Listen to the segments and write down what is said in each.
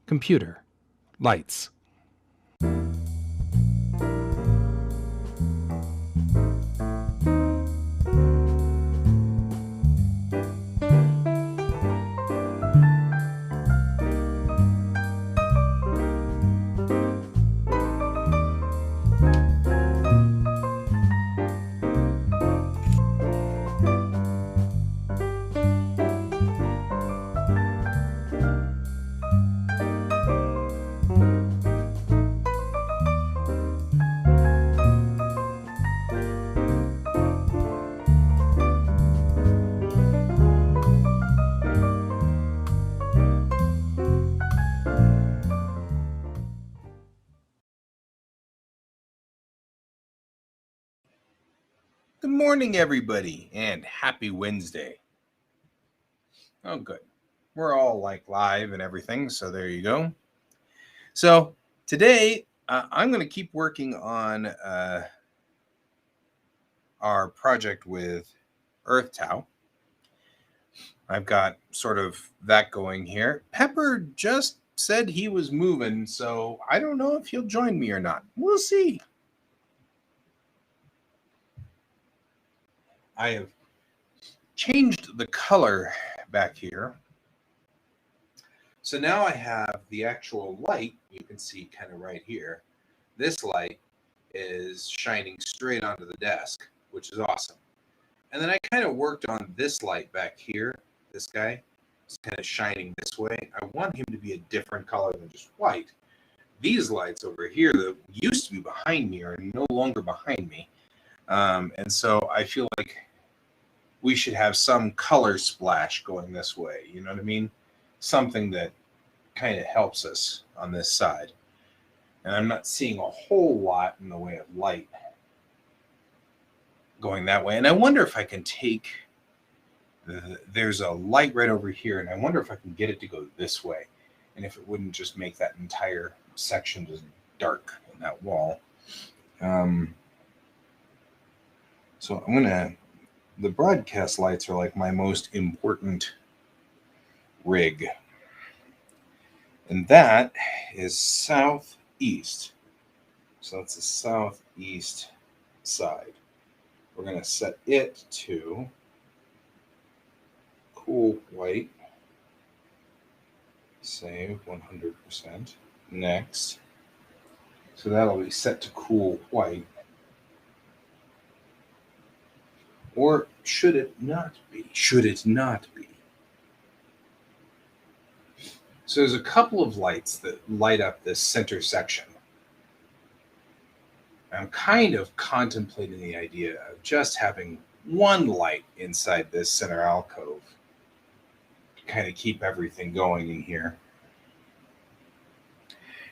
Computer. Lights. Good morning, everybody, and happy Wednesday. Oh, good. We're all like live and everything, so there you go. So today, I'm going to keep working on our project with EarthTow. I've got sort of that going here. Pepper just said he was moving, so I don't know if he'll join me or not. We'll see. I have changed the color back here. So now I have the actual light, you can see kind of right here. This light is shining straight onto the desk, which is awesome. And then I kind of worked on this light back here. This guy is kind of shining this way. I want him to be a different color than just white. These lights over here that used to be behind me are no longer behind me. And so I feel like we should have some color splash going this way. You know what I mean? Something that kind of helps us on this side. And I'm not seeing a whole lot in the way of light going that way. And I wonder if I can take, there's a light right over here, and I wonder if I can get it to go this way. And if it wouldn't just make that entire section just dark in that wall. So I'm going to, the broadcast lights are like my most important rig. And that is southeast. So that's the southeast side. We're going to set it to cool white. Save 100%. Next. So that'll be set to cool white. Or should it not be? Should it not be? So there's a couple of lights that light up this center section. I'm kind of contemplating the idea of just having one light inside this center alcove to kind of keep everything going in here.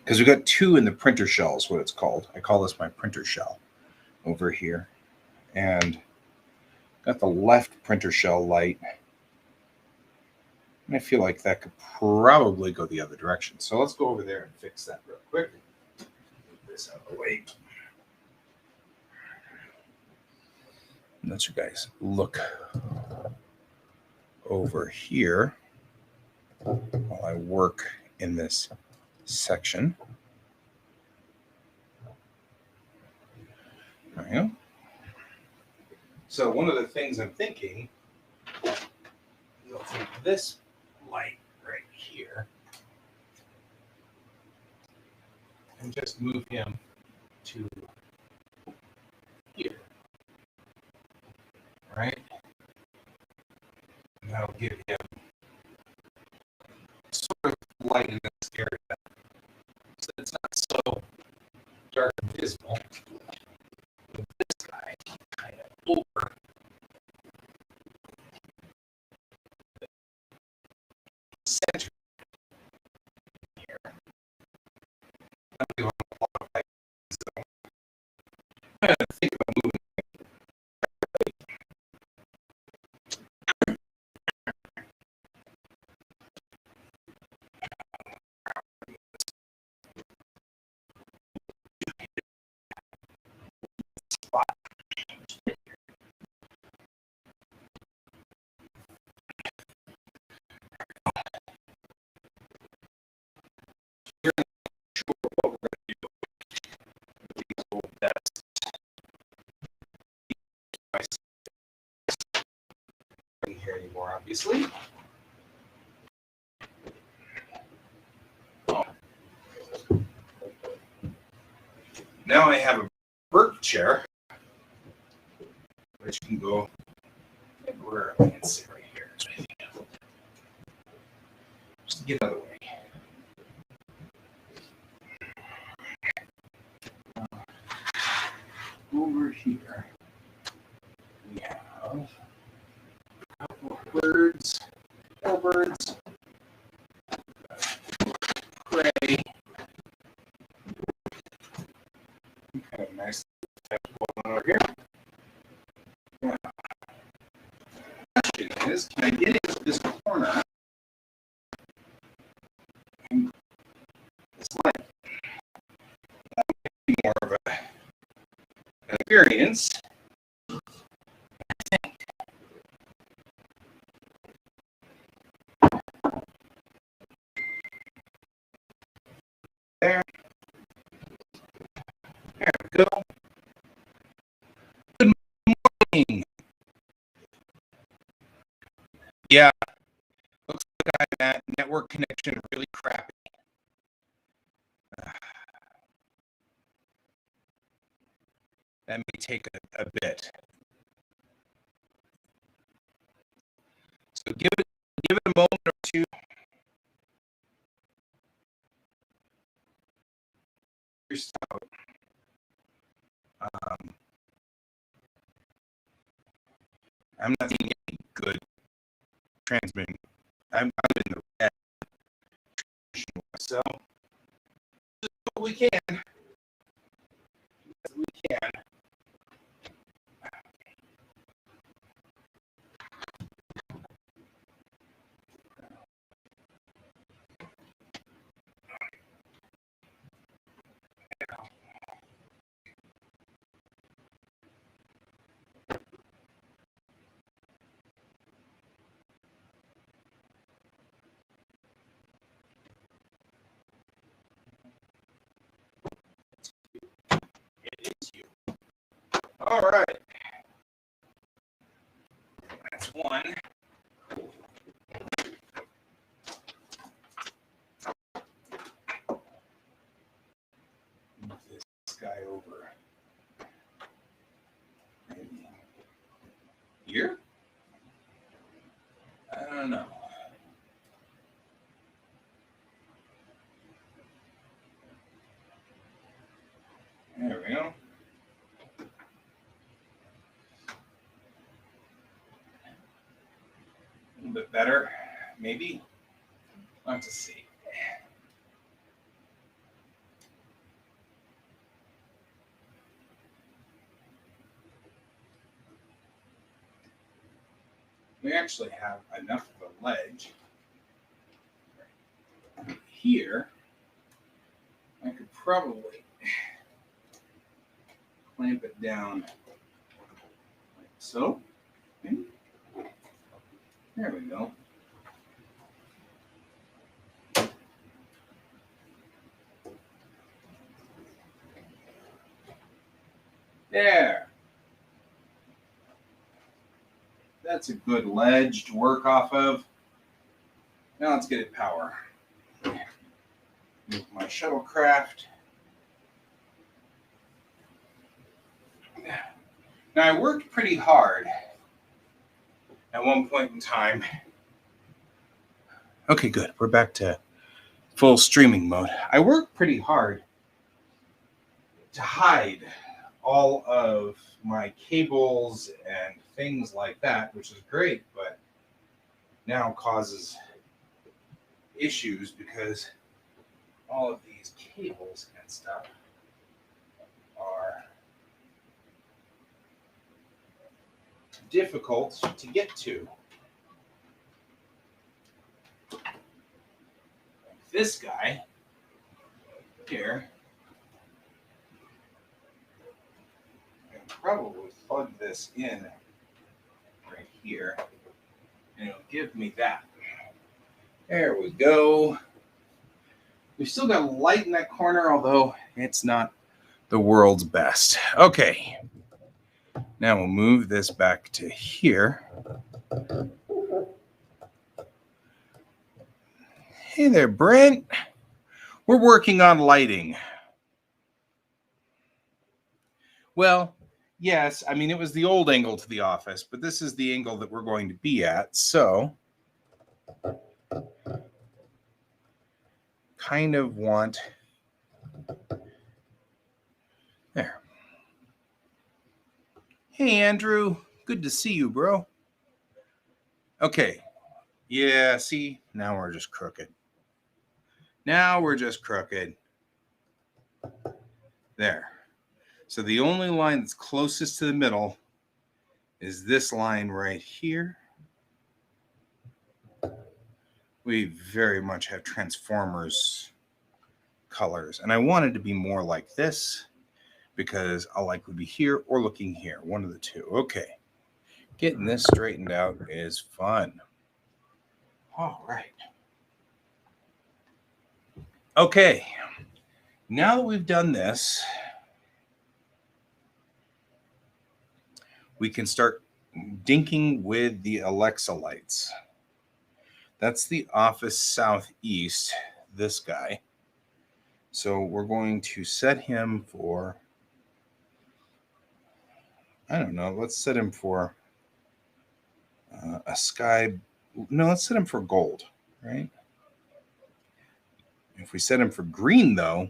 Because we've got two in the printer shell is what it's called. I call this my printer shell over here. And got the left printer shell light. And I feel like that could probably go the other direction. So let's go over there and fix that real quick. Move this out of the way. Let you guys look over here while I work in this section. There we go. So one of the things I'm thinking is I'll take this light right here and just move him to here. Right? And that'll give him sort of light in this area. So it's not so dark and dismal. But this guy kind of over the center here. I'm going to block light. So I'm going to think about moving. obviously. Now I have a Burke chair, which can go everywhere. I can sit right here. Just get out of the way. Over here, we have a couple of birds, four birds, prey. Kind of nice going over here. Now, the question is, can I get into this corner? This light. That might be more of an experience. There. There we go. Good morning. Yeah. Looks like that network connection really crappy. That may take a bit. So give it a moment or two. I'm not seeing any good transmitting. I'm in the red myself. Just what we can. As we can. It is you. All right. That's one. Move this guy over. Maybe here? I don't know. There we go. A little bit better, maybe. Let's see. We actually have enough of a ledge here. I could probably clamp it down like so. Maybe. There we go. There. That's a good ledge to work off of. Now let's get it power. Move my shuttlecraft. Now I worked pretty hard at one point in time. Okay, good. We're back to full streaming mode. I worked pretty hard to hide all of my cables and things like that, which is great, but now causes issues because all of these cables and stuff are difficult to get to. Like this guy here. Probably plug this in right here and it'll give me that. There we go. We've still got a light in that corner, although it's not the world's best. Okay. Now we'll move this back to here. Hey there, Brent. We're working on lighting. Well, yes, I mean, it was the old angle to the office, but this is the angle that we're going to be at. So, kind of want there. Hey, Andrew. Good to see you, bro. Okay. Yeah, see, now we're just crooked. There. So the only line that's closest to the middle is this line right here. We very much have Transformers colors. And I wanted to be more like this because I'll likely be here or looking here. One of the two. Okay. Getting this straightened out is fun. All right. Okay. Now that we've done this, we can start dinking with the Alexa lights. That's the office southeast, this guy. So we're going to set him for, I don't know, let's set him for a sky. No, let's set him for gold, right? If we set him for green, though,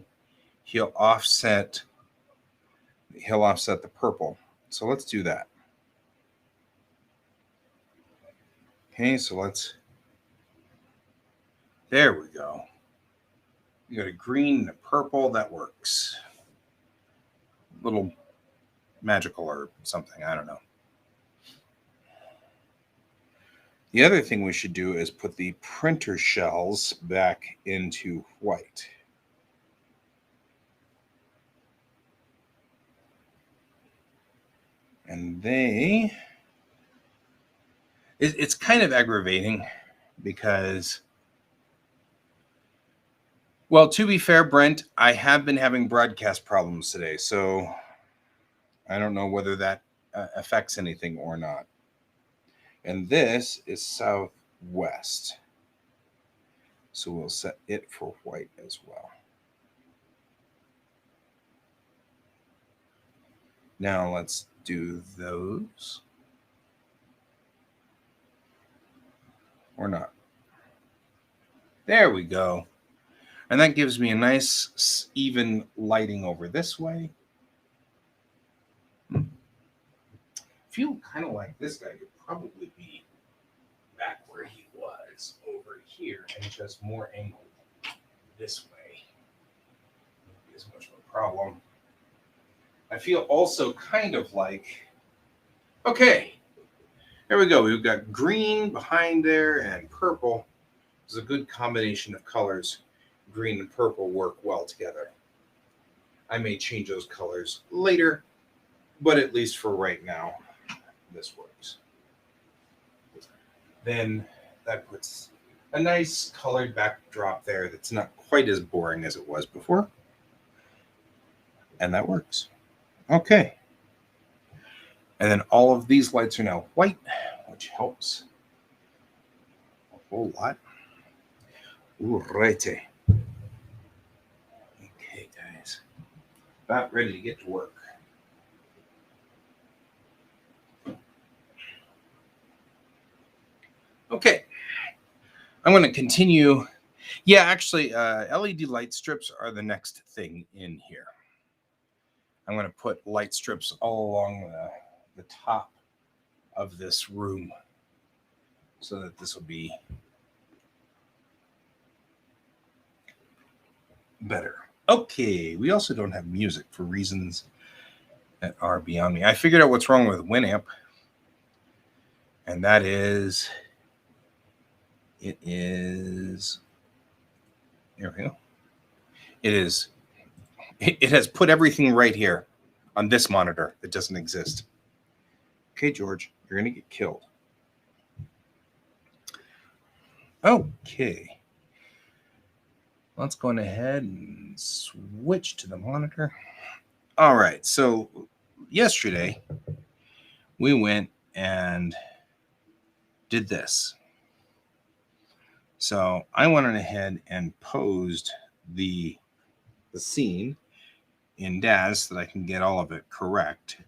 he'll offset the purple. So let's do that. Okay, so there we go. You got a green and a purple, that works. Little magical or something, I don't know. The other thing we should do is put the printer shells back into white. And it's kind of aggravating because, well, to be fair, Brent, I have been having broadcast problems today, so I don't know whether that affects anything or not. And this is southwest. So we'll set it for white as well. Now let's do those. Or not. There we go. And that gives me a nice even lighting over this way. Feel kind of like this guy could probably be back where he was over here and just more angled this way. Won't be as much of a problem. I feel also kind of like, okay, there we go. We've got green behind there and purple. It's a good combination of colors. Green and purple work well together. I may change those colors later, but at least for right now, this works. Then that puts a nice colored backdrop there that's not quite as boring as it was before. And that works. Okay. And then all of these lights are now white, which helps a whole lot. Ooh, righty. Okay, guys. About ready to get to work. Okay. I'm going to continue. Yeah, actually, LED light strips are the next thing in here. I'm going to put light strips all along the top of this room so that this will be better. Okay, we also don't have music for reasons that are beyond me. I figured out what's wrong with Winamp, and that is, there we go. It has put everything right here on this monitor that doesn't exist. Okay, George, you're going to get killed. Okay. Let's go ahead and switch to the monitor. All right. So yesterday we went and did this. So I went on ahead and posed the scene in DAZ so that I can get all of it correct.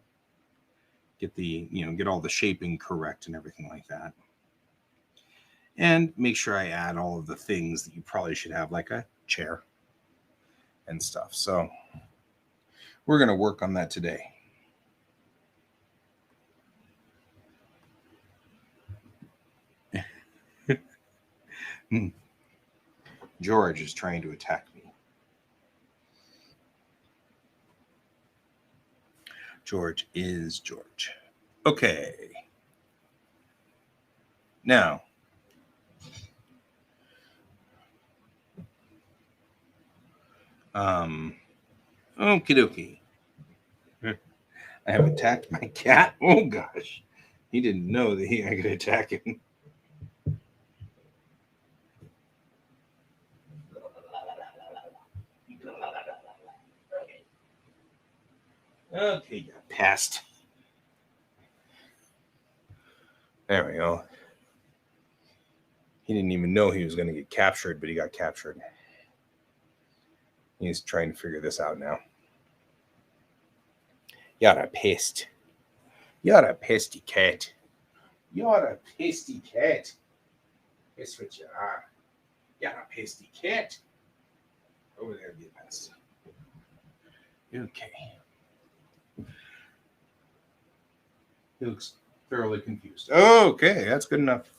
Get all the shaping correct and everything like that. And make sure I add all of the things that you probably should have, like a chair and stuff. So we're going to work on that today. George is trying to attack me. George is George. Okay. Now, okie dokie. I have attacked my cat. Oh gosh. He didn't know that I could attack him. Okay, got passed. There we go. He didn't even know he was going to get captured, but he got captured. He's trying to figure this out now. You're a pest. You're a pesty cat. You're a pesty cat. That's what you are. You're a pesty cat. Over there, be a pest. Okay. He looks thoroughly confused. Okay, that's good enough.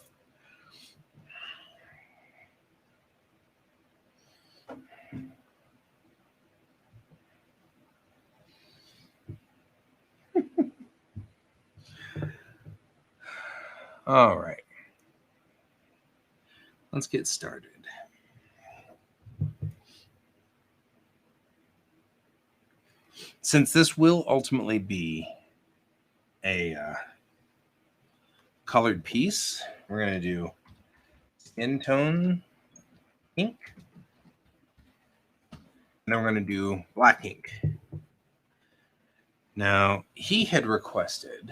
All right. Let's get started. Since this will ultimately be a colored piece, we're going to do skin tone ink. And then we're going to do black ink. Now, he had requested,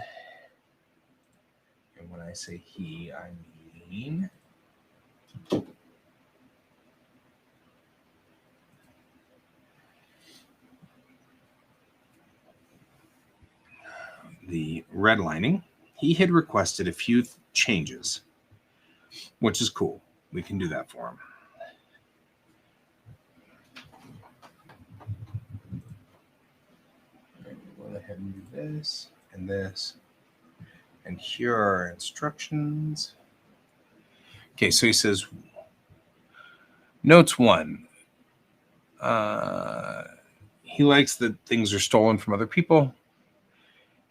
and when I say he, I mean the redlining. He had requested a few changes, which is cool. We can do that for him. Go ahead and do this and this. And here are our instructions. Okay, so he says, notes 1. He likes that things are stolen from other people.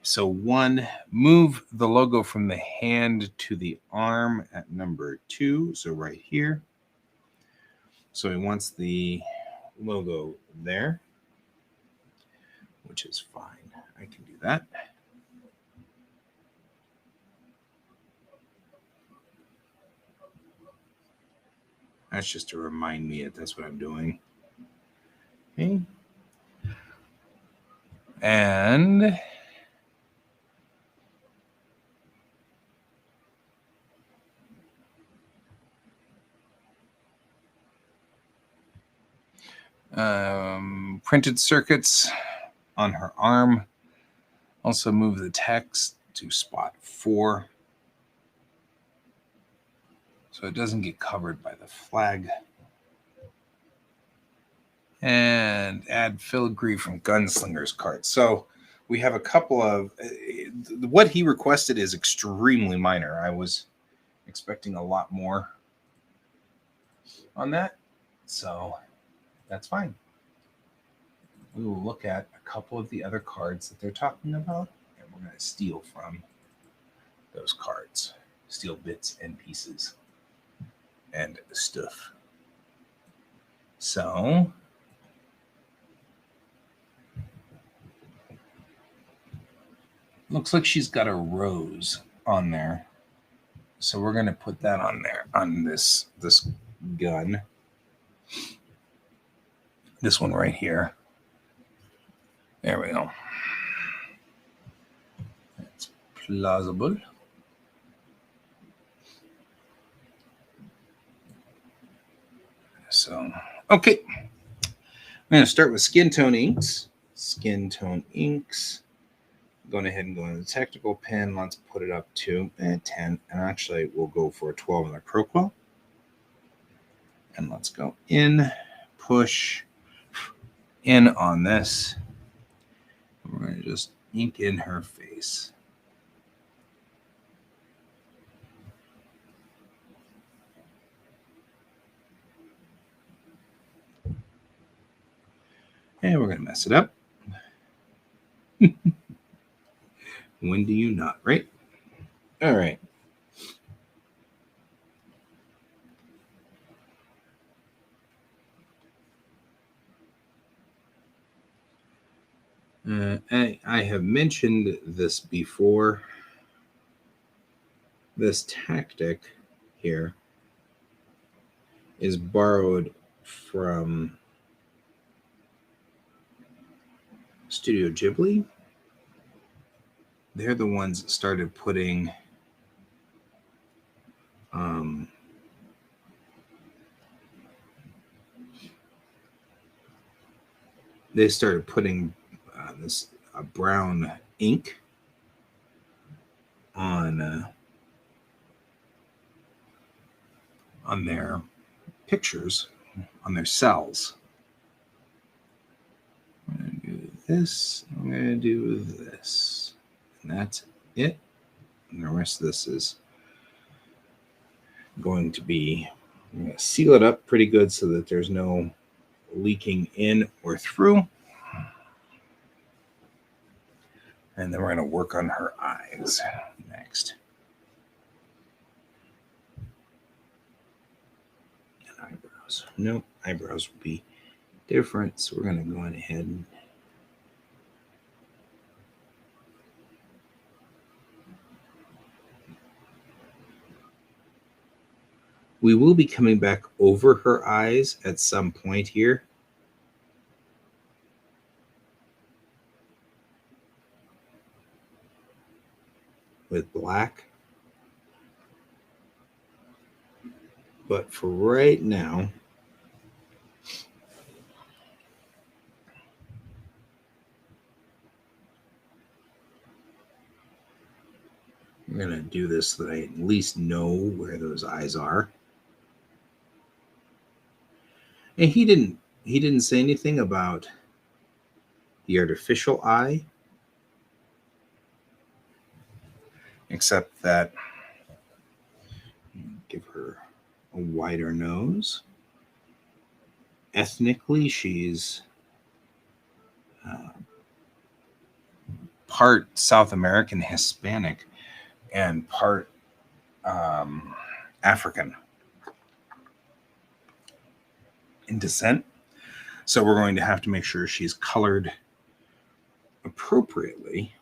So 1, move the logo from the hand to the arm at number 2. So right here. So he wants the logo there, which is fine. I can do that. That's just to remind me that that's what I'm doing. Okay. And printed circuits on her arm. Also move the text to spot 4 so it doesn't get covered by the flag. And add filigree from Gunslinger's card. So we have a couple of what he requested is extremely minor. I was expecting a lot more on that, so that's fine. We will look at a couple of the other cards that they're talking about, and we're going to steal from those cards, steal bits and pieces and stuff. So looks like she's got a rose on there. So we're going to put that on there, on this gun. This one right here. There we go. That's plausible. So, okay. I'm going to start with skin tone inks. Skin tone inks. Going ahead and go into the technical pen. Let's put it up to 10. And actually, we'll go for a 12 on the Crowquill. And let's go in, push in on this. We're going to just ink in her face. And we're going to mess it up. When do you not, right? All right. I have mentioned this before. This tactic here is borrowed from Studio Ghibli. They're the ones that started putting this brown ink on their pictures, on their cells. I'm going to do this. I'm going to do this. And that's it. And the rest of this is going to be, I'm going to seal it up pretty good so that there's no leaking in or through. And then we're going to work on her eyes next. And eyebrows. Nope, eyebrows will be different. So we're going to go on ahead and we will be coming back over her eyes at some point here. With black. But for right now, I'm going to do this so that I at least know where those eyes are. And he didn't say anything about the artificial eye, except that give her a wider nose. Ethnically, she's part South American Hispanic and part African in descent. So we're going to have to make sure she's colored appropriately.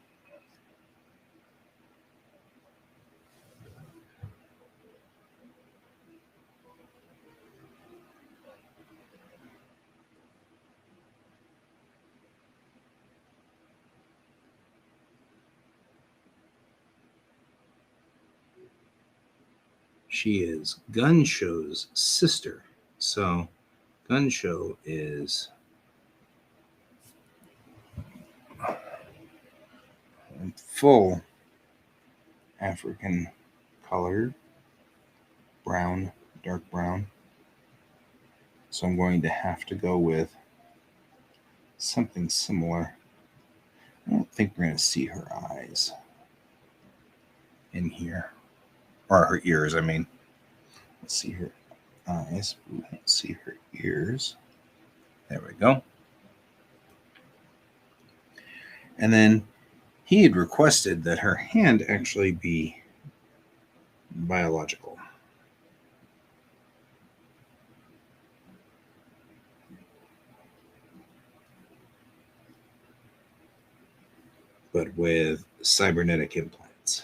She is Gunsho's sister. So Gunsho is full African colored, brown, dark brown. So I'm going to have to go with something similar. I don't think we're going to see her eyes in here. Or her ears, I mean. Let's see her eyes. We won't see her ears. There we go. And then he had requested that her hand actually be biological. But with cybernetic implants.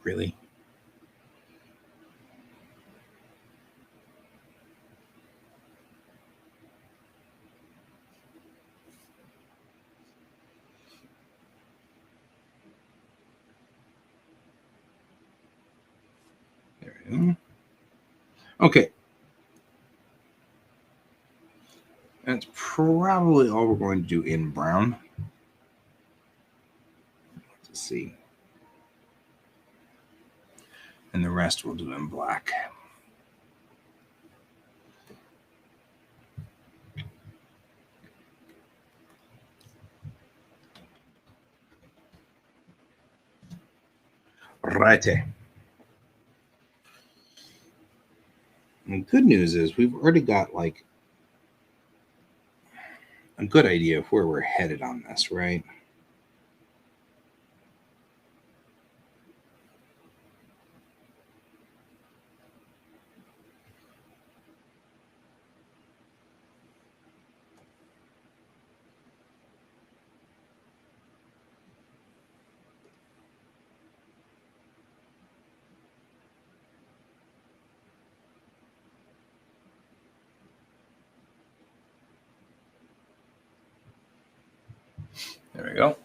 Really? we go. Okay. That's probably all we're going to do in brown. Let's see. And the rest we'll do in black. Righty. And the good news is we've already got like a good idea of where we're headed on this, right? There we go.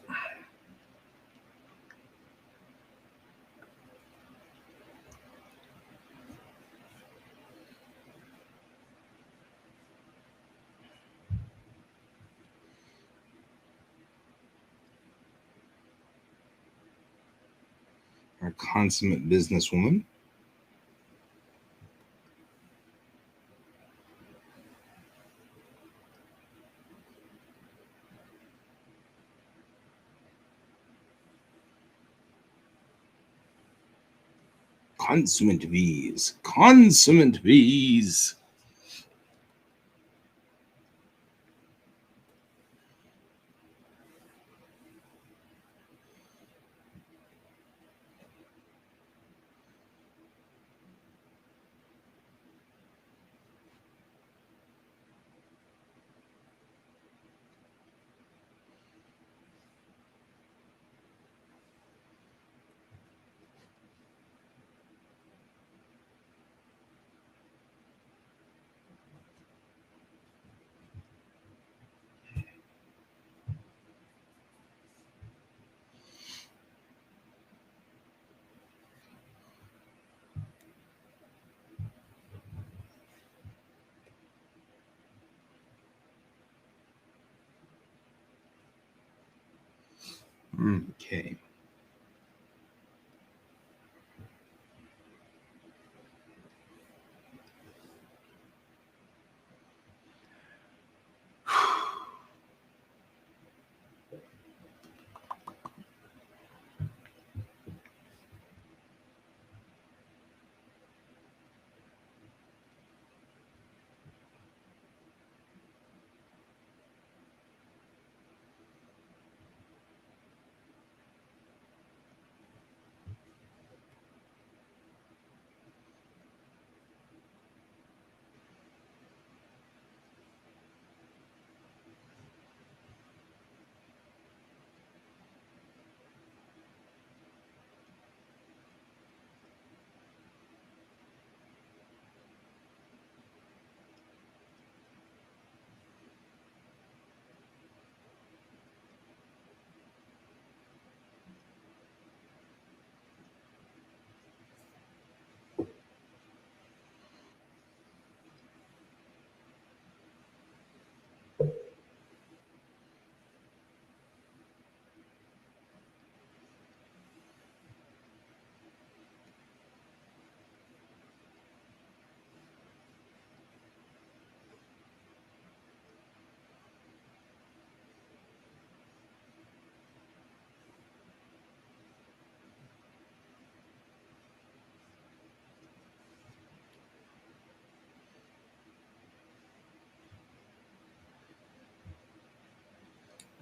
Our consummate businesswoman. Consummate V's. Consummate V's. Okay.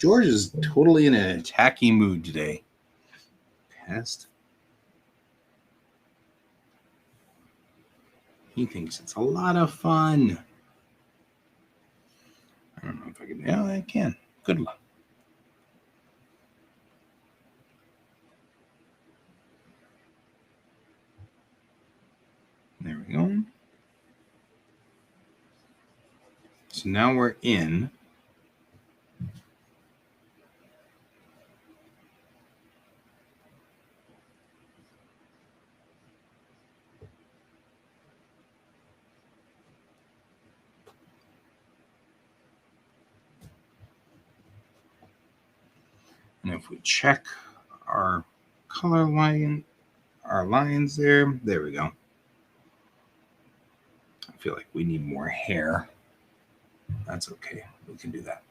George is totally in an attacking mood today. Pest. He thinks it's a lot of fun. I don't know if I can. Yeah, I can. Good luck. There we go. So now we're in. And if we check our color line, our lines there we go. I feel like we need more hair. That's okay. We can do that.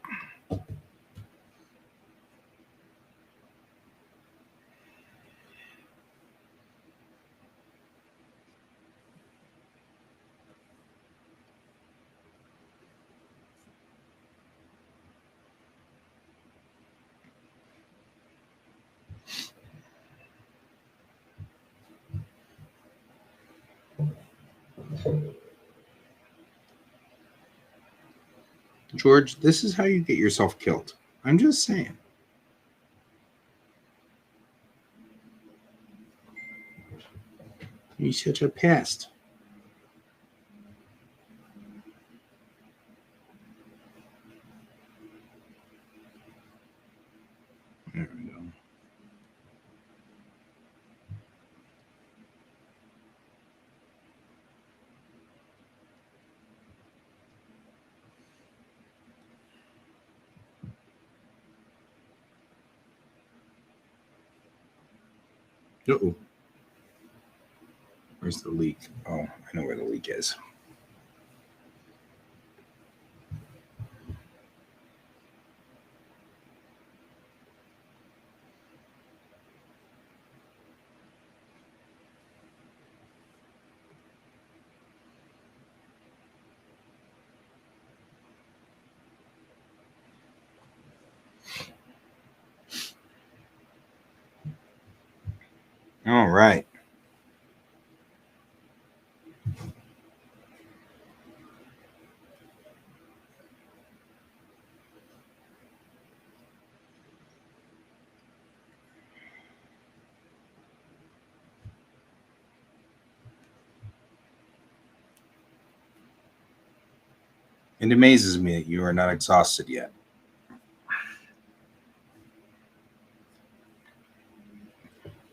George, this is how you get yourself killed. I'm just saying. You're such a pest. There we go. Uh-oh. Where's the leak? Oh, I know where the leak is. All right. It amazes me that you are not exhausted yet.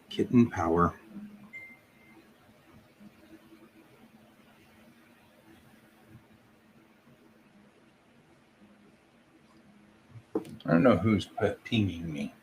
Kitten power. I don't know who's pinging me.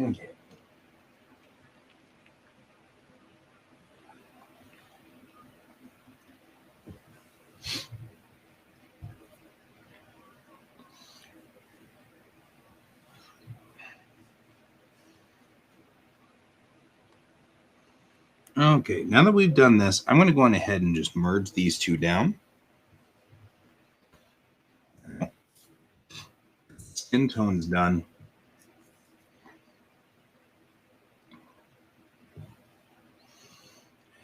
Okay. Okay, now that we've done this, I'm going to go on ahead and just merge these two down. Skin tone's done.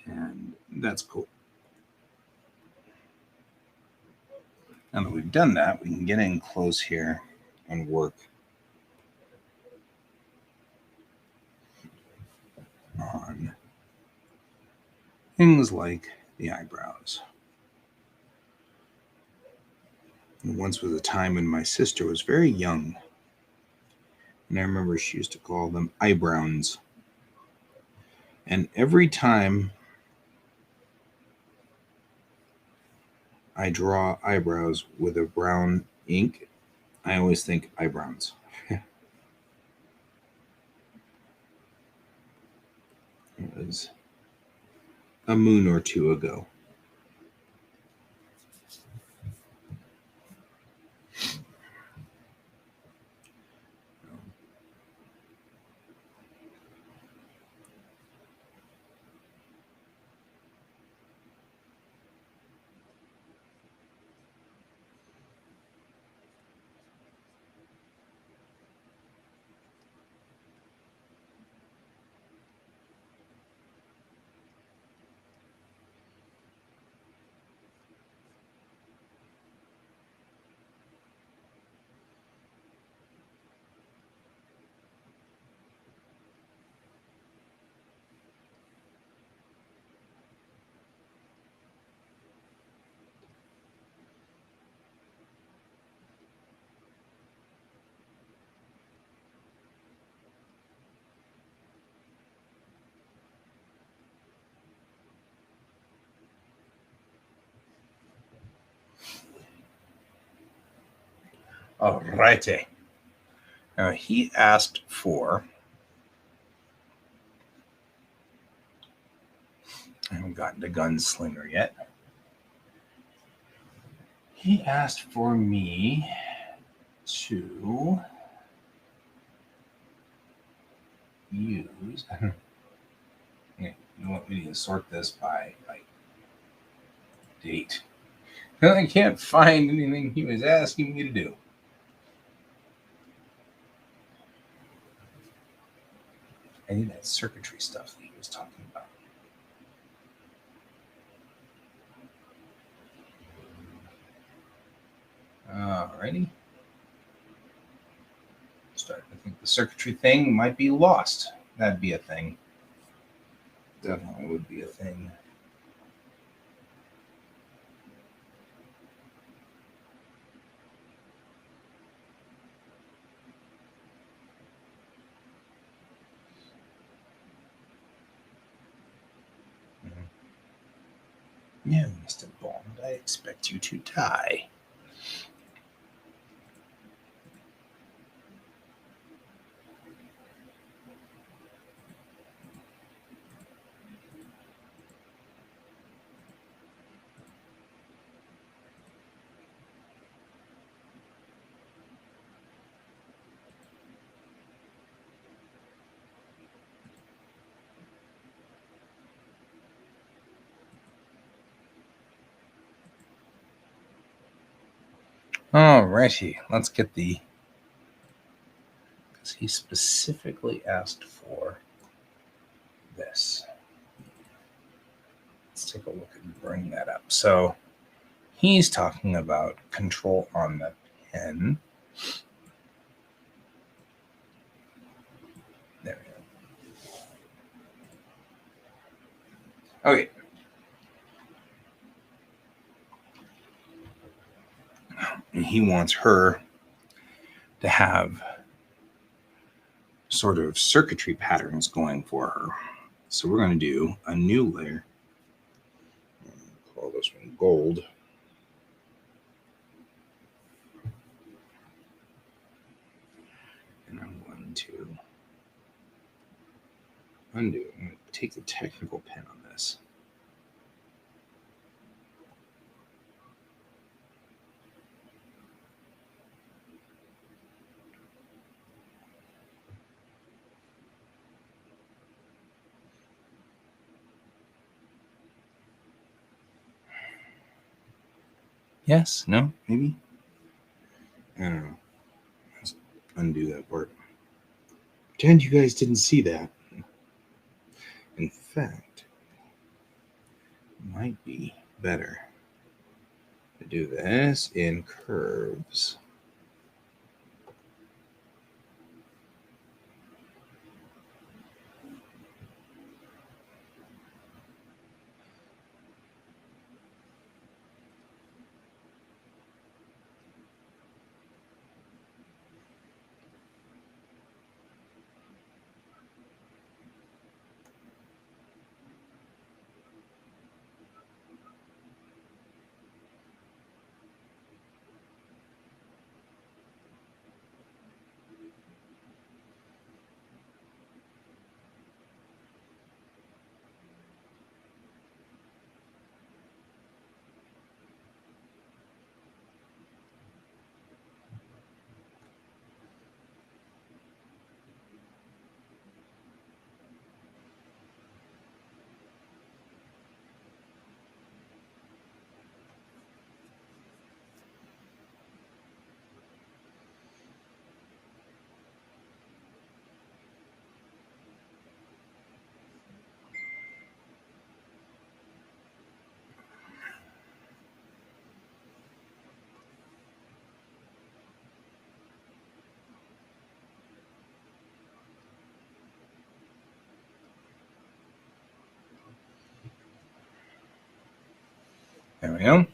And that's cool. Now that we've done that, we can get in close here and work on things like the eyebrows. And once was a time when my sister was very young, and I remember she used to call them eyebrows. And every time I draw eyebrows with a brown ink, I always think eyebrows. It was a moon or two ago. Alrighty. Now he asked for. I haven't gotten to Gunslinger yet. He asked for me to use. You want me to sort this by date? I can't find anything he was asking me to do. I need that circuitry stuff that he was talking about. Alrighty. Starting to think the circuitry thing might be lost. That'd be a thing. Definitely would be a thing. No, Mr. Bond, I expect you to die. Alrighty, let's get the. Because he specifically asked for this. Let's take a look and bring that up. So he's talking about control on the pen. There we go. Okay. And he wants her to have sort of circuitry patterns going for her. So we're going to do a new layer. Call this one gold. And I'm going to undo. I'm going to take the technical pen on this. Yes? No? Maybe? I don't know. Let's undo that part. Pretend you guys didn't see that. In fact, it might be better to do this in curves. There we go.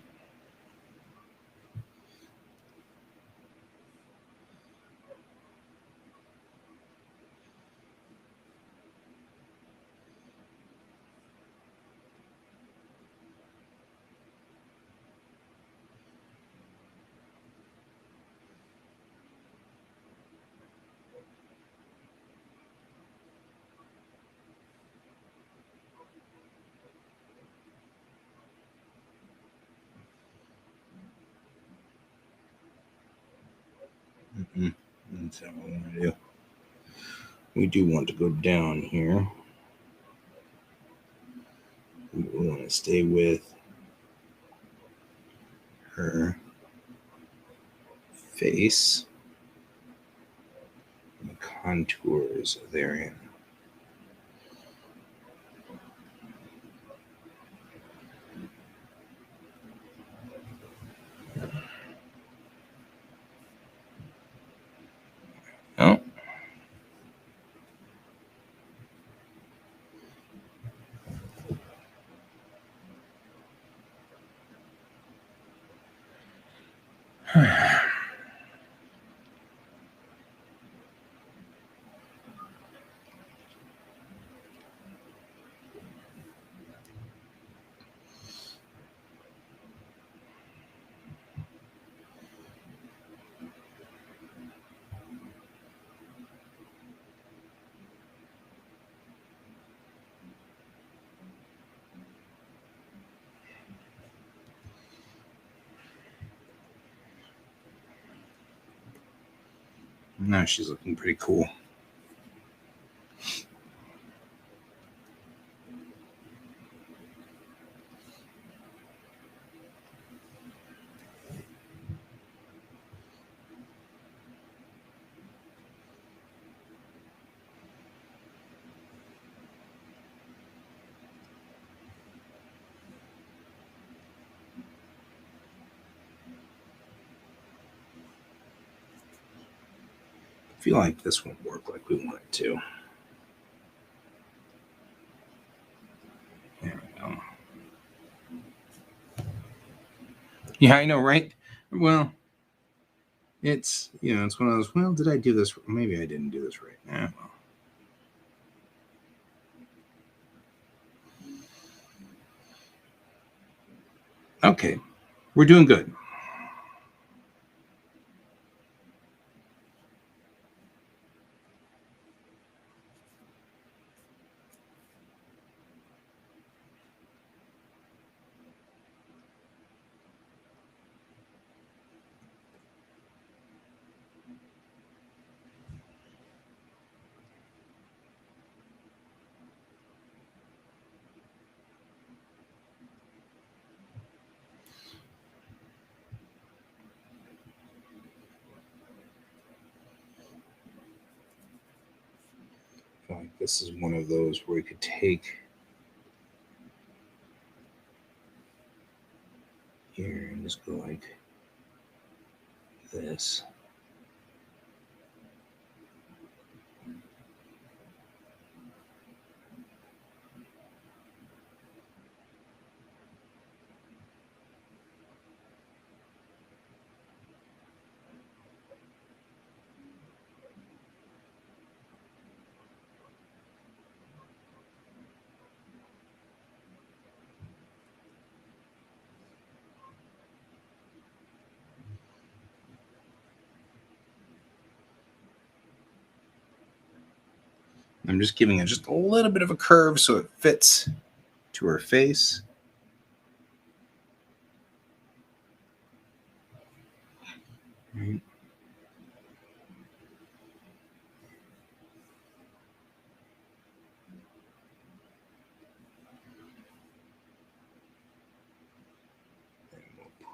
That's not what we want to do. We do want to go down here. We want to stay with her face. The contours therein. Oh. Now she's looking pretty cool. I feel like this won't work like we want it to. There we go. Yeah, I know, right? Well, it's, it's one of those, well, did I do this? Maybe I didn't do this right. Well. Okay, we're doing good. I feel like this is one of those where we could take here and just go like this. I'm just giving it just a little bit of a curve so it fits to her face. Right.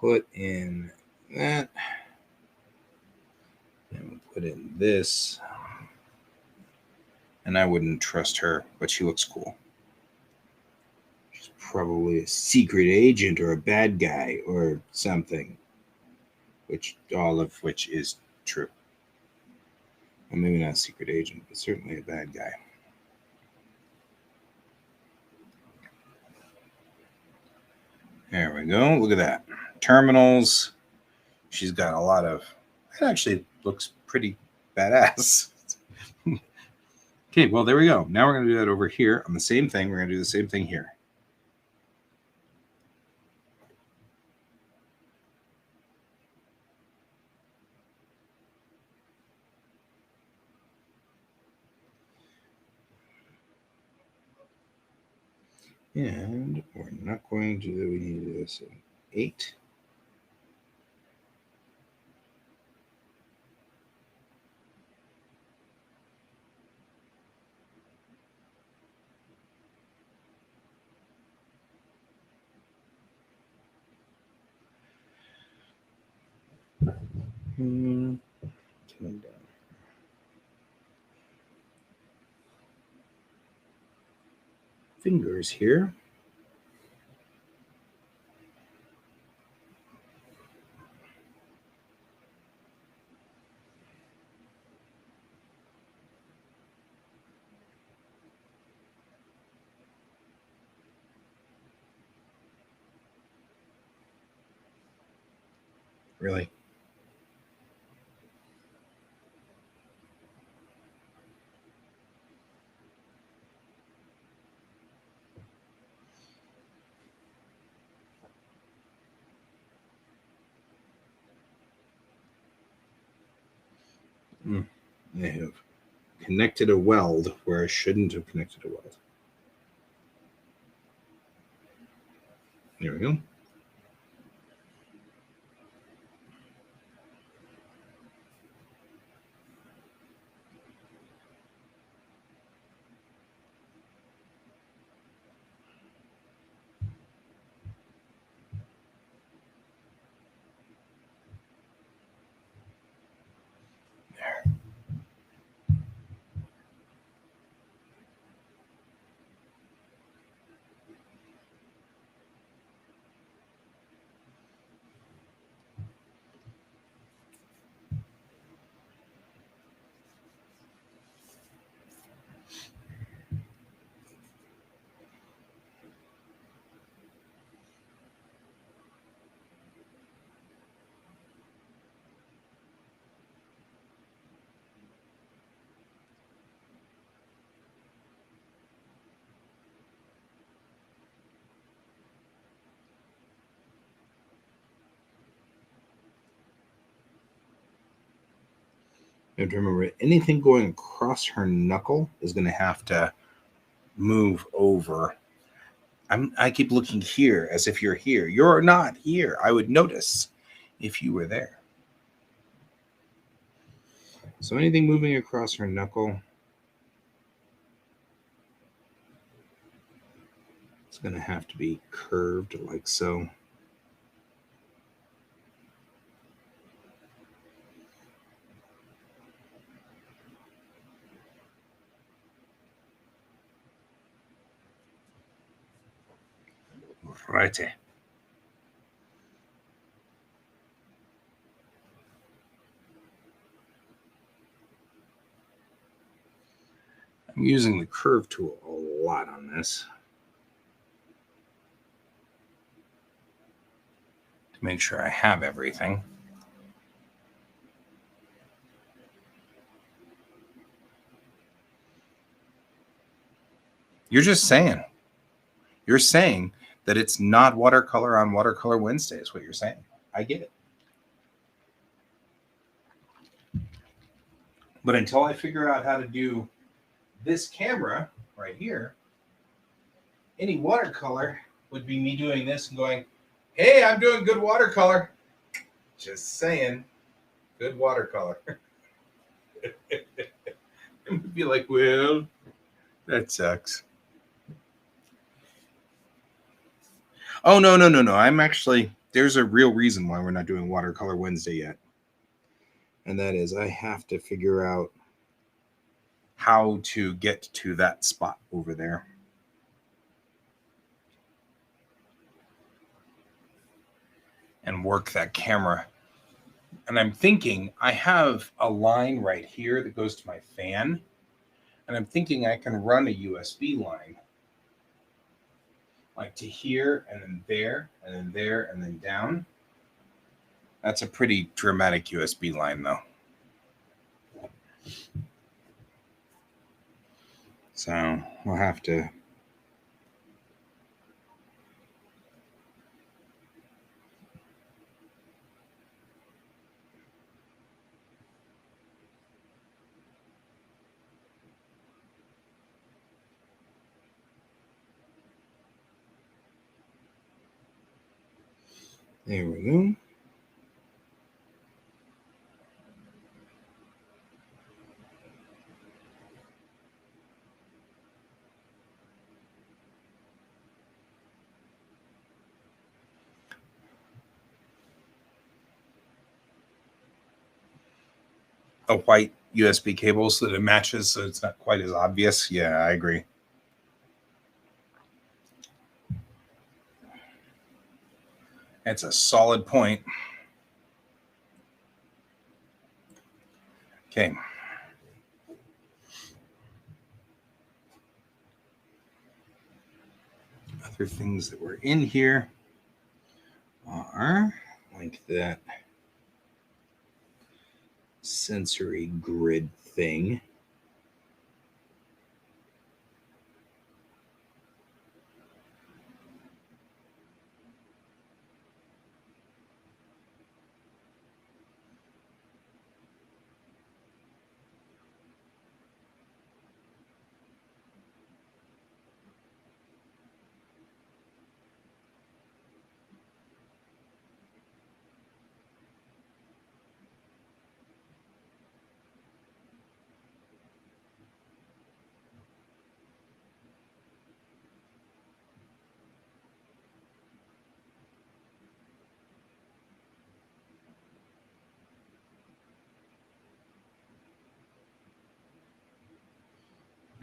Put in that, and we'll put in this. And I wouldn't trust her, but she looks cool. She's probably a secret agent or a bad guy or something, all of which is true. Well, maybe not a secret agent, but certainly a bad guy. There we go. Look at that. Terminals. She's got a lot of... It actually looks pretty badass. Okay, well, there we go. Now we're going to do that over here on the same thing. We're going to do the same thing here. And we're not going to do, we need to do this at 8. Coming down. Fingers here. Really? I have connected a weld where I shouldn't have connected a weld. There we go. You have to remember, anything going across her knuckle is going to have to move over. I keep looking here as if you're here. You're not here. I would notice if you were there. So anything moving across her knuckle, it's going to have to be curved like so. Righty. I'm using the curve tool a lot on this to make sure I have everything. You're just saying. You're saying that it's not watercolor on Watercolor Wednesday is what you're saying. I get it. But until I figure out how to do this camera right here, any watercolor would be me doing this and going, hey, I'm doing good watercolor. Just saying, good watercolor. It would be like, well, that sucks. Oh, no. I'm actually, there's a real reason why we're not doing Watercolor Wednesday yet. And that is I have to figure out how to get to that spot over there. And work that camera. And I'm thinking I have a line right here that goes to my fan. And I'm thinking I can run a USB line. Like to here, and then there, and then there, and then down. That's a pretty dramatic USB line, though. So we'll have to. There we go. a white USB cable so that it matches, so it's not quite as obvious. Yeah, I agree. It's a solid point. Okay. Other things that were in here are like that sensory grid thing.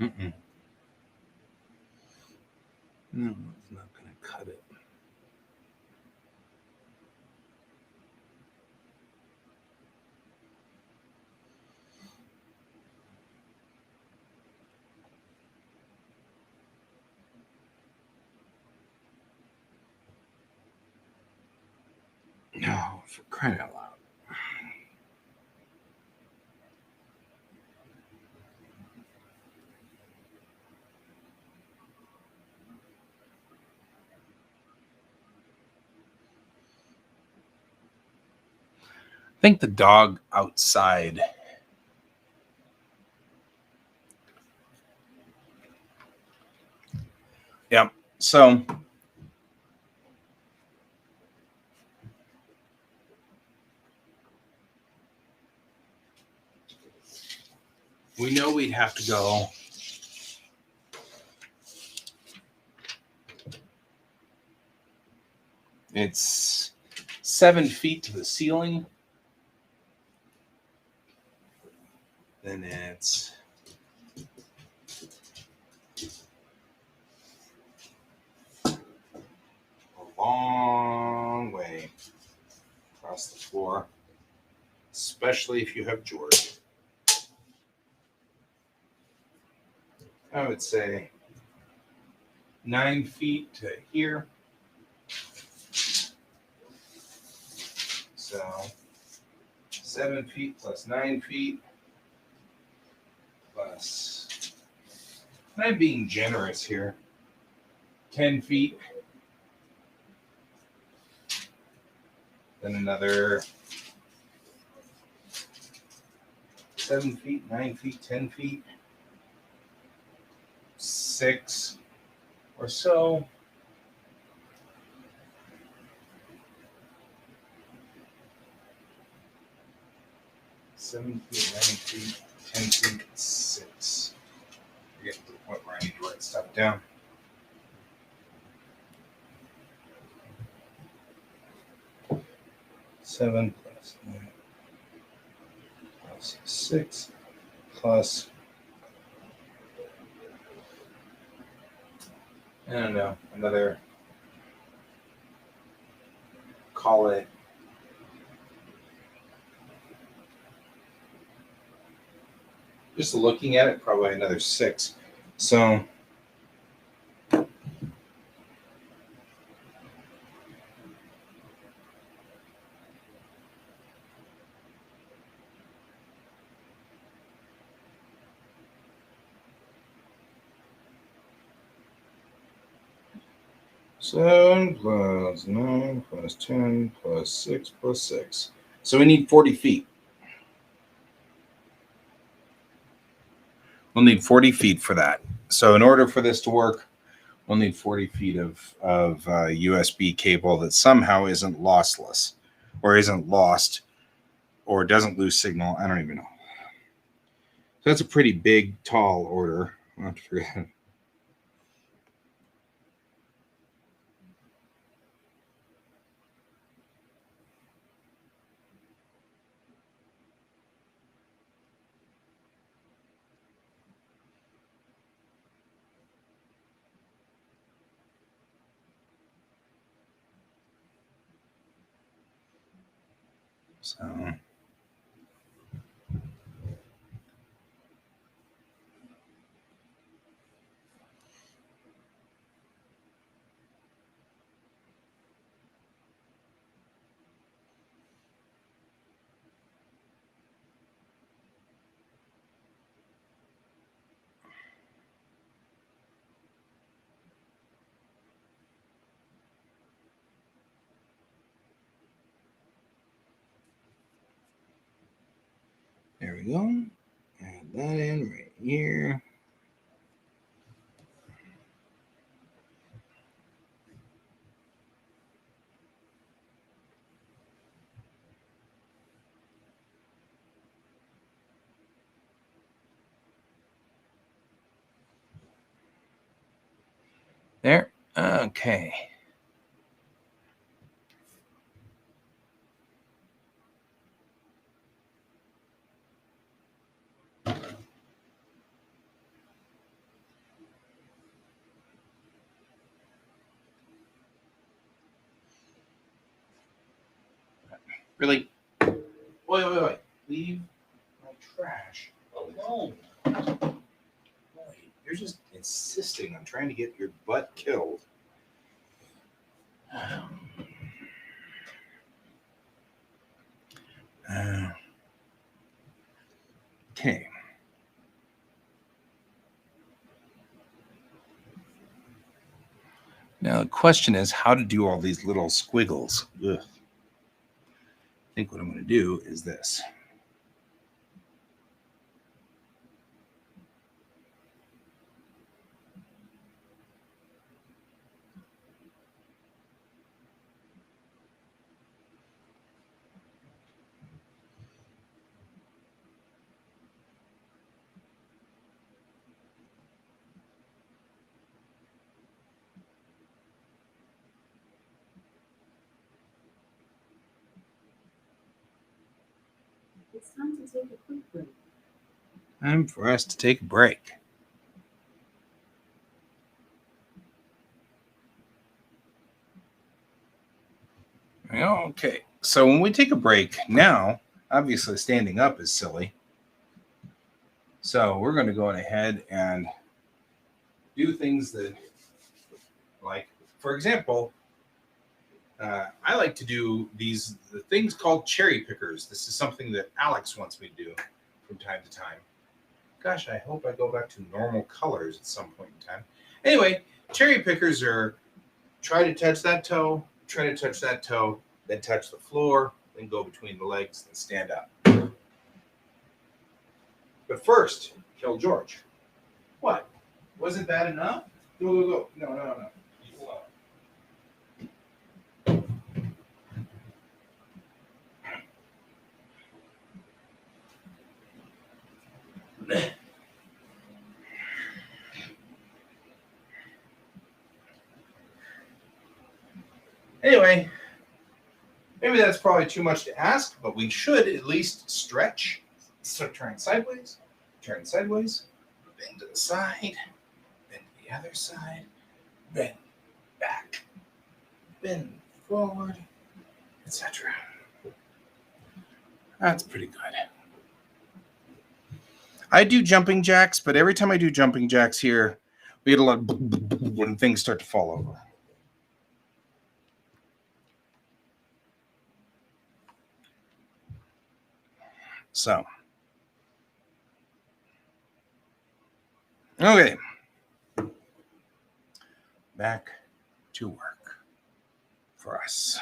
Mm-mm. No, it's not going to cut it. No, for crying out loud. I think the dog outside. Yeah. So we know we'd have to go it's 7 feet to the ceiling. Then it's a long way across the floor, especially if you have George. I would say 9 feet to here. So 7 feet plus 9 feet plus, I'm being generous here, 10 feet. Then another 7 feet, 9 feet, 10 feet, 6 or so. Seven feet, 9 feet, 10 feet, 6. I get to the point where I need to write stuff down. Seven plus 9 plus 6 plus, I don't know, another, call it, just looking at it, probably another 6. So seven plus 9 plus 10 plus 6 plus 6. So we need 40 feet. We'll need 40 feet for that. So in order for this to work, we'll need 40 feet of USB cable that somehow isn't lossless or isn't lost or doesn't lose signal. I don't even know. So that's a pretty big, tall order. I'll have to figure that out. So There we go. Add that in right here. there. Okay. Really? Wait. Leave my trash alone. Boy, you're just insisting on trying to get your butt killed. Okay. Now the question is how to do all these little squiggles. Ugh. I think what I'm going to do is this. It's time to take a quick break. Time for us to take a break. Okay, so when we take a break, now, obviously standing up is silly. So we're going to go ahead and do things that, like, for example, I like to do the things called cherry pickers. This is something that Alex wants me to do from time to time. Gosh, I hope I go back to normal colors at some point in time. Anyway, cherry pickers are try to touch that toe, then touch the floor, then go between the legs, then stand up. But first, kill George. What? Wasn't that enough? Go. No. Anyway, maybe that's probably too much to ask, but we should at least stretch. So turn sideways, bend to the side, bend to the other side, bend back, bend forward, etc. That's pretty good. I do jumping jacks, but every time I do jumping jacks here, we get a lot of when things start to fall over. So, okay. Back to work for us.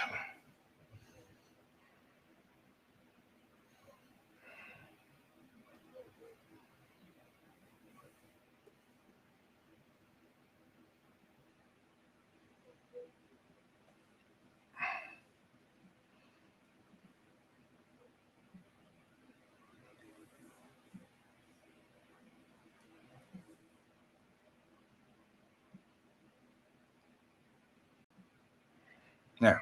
Now,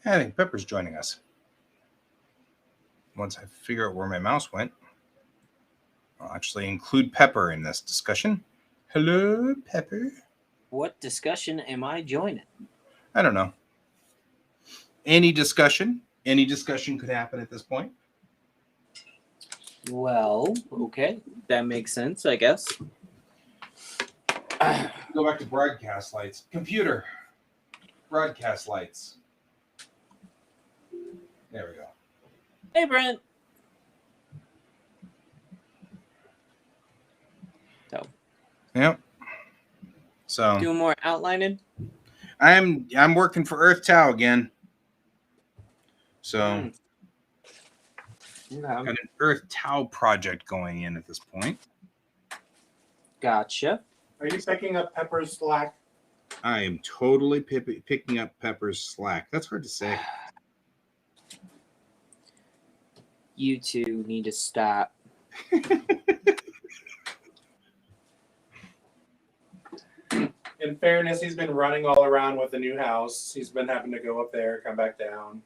I think Pepper's joining us. Once I figure out where my mouse went, I'll actually include Pepper in this discussion. Hello, Pepper. What discussion am I joining? I don't know. Any discussion? Any discussion could happen at this point. Well, okay. That makes sense, I guess. Go back to broadcast lights. Computer. Broadcast lights. There we go. Hey, Brent. Yep. So Doing more outlining? I'm working for Earth Tau again. So Okay. got an Earth Tau project going in at this point. Gotcha. Are you picking up Pepper's slack? I am totally picking up Pepper's slack. That's hard to say. You two need to stop. In fairness, he's been running all around with the new house. He's been having to go up there, come back down.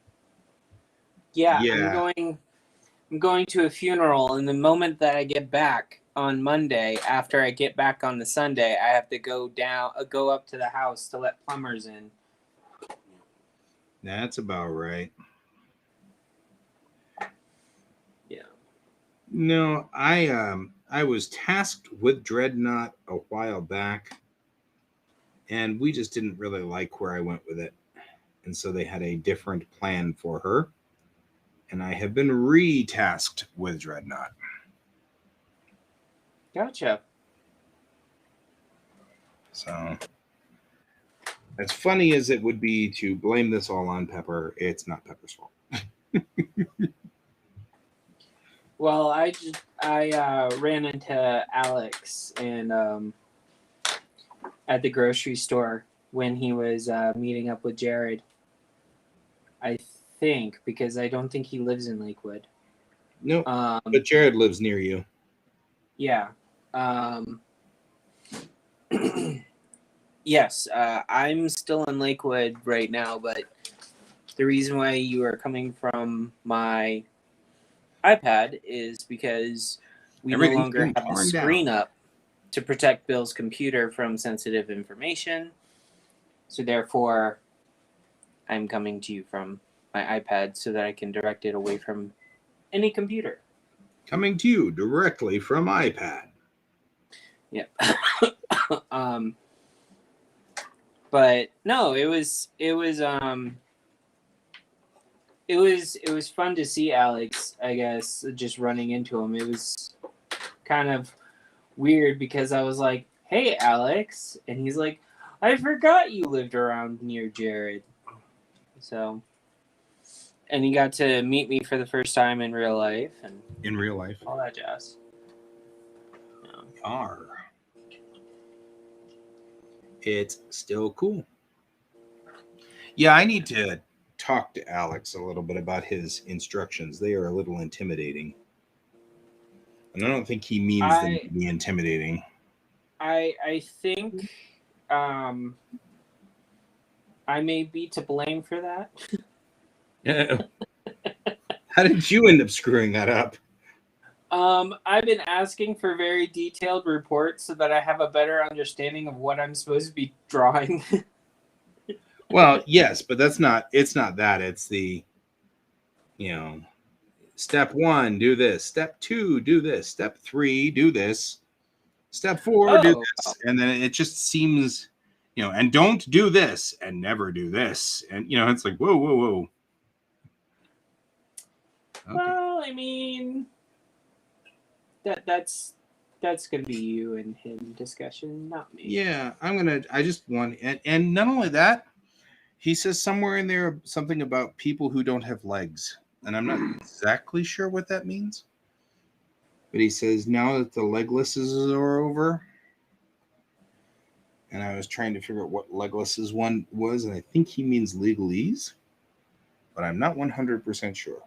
Yeah, Yeah. I'm going to a funeral, and the moment that I get back on Monday, after I get back on the Sunday, I have to go up to the house to let plumbers in. That's about right. Yeah. No, I was tasked with Dreadnought a while back, and we just didn't really like where I went with it. And so they had a different plan for her. And I have been Retasked with Dreadnought. Gotcha. So as funny as it would be to blame this all on Pepper, it's not Pepper's fault. Well, I ran into Alex and at the grocery store when he was meeting up with Jared. I think because I don't think he lives in Lakewood. No, but Jared lives near you. Yeah. Yes, I'm still in Lakewood right now, but the reason why you are coming from my iPad is because we no Everything's longer being have the torn screen down. up to protect Bill's computer from sensitive information. So therefore, I'm coming to you from my iPad so that I can direct it away from any computer. Coming to you directly from iPad. Yep. But no, it was fun to see Alex, I guess, just running into him. It was kind of weird because I was like, "Hey, Alex," and he's like, "I forgot you lived around near Jared." So, and he got to meet me for the first time in real life and In real life. all that jazz. Yeah. Are. It's still cool. Yeah, I need to talk to Alex a little bit about his instructions. They are a little intimidating. And I don't think he means them to be intimidating. I think I may be to blame for that. How did you end up screwing that up? I've been asking for very detailed reports so that I have a better understanding of what I'm supposed to be drawing. Well, yes, but it's not that. It's the, step 1, do this. Step 2, do this. Step 3, do this. Step 4, do this. And then it just seems, and don't do this and never do this. And, it's like, whoa. Okay. Well, I mean, that's gonna be you and him discussion, not me. Yeah, I just want, and not only that, he says somewhere in there something about people who don't have legs. And I'm not exactly sure what that means. But he says, now that the leglesses are over, and I was trying to figure out what leglesses one was, and I think he means legalese, but I'm not 100% sure.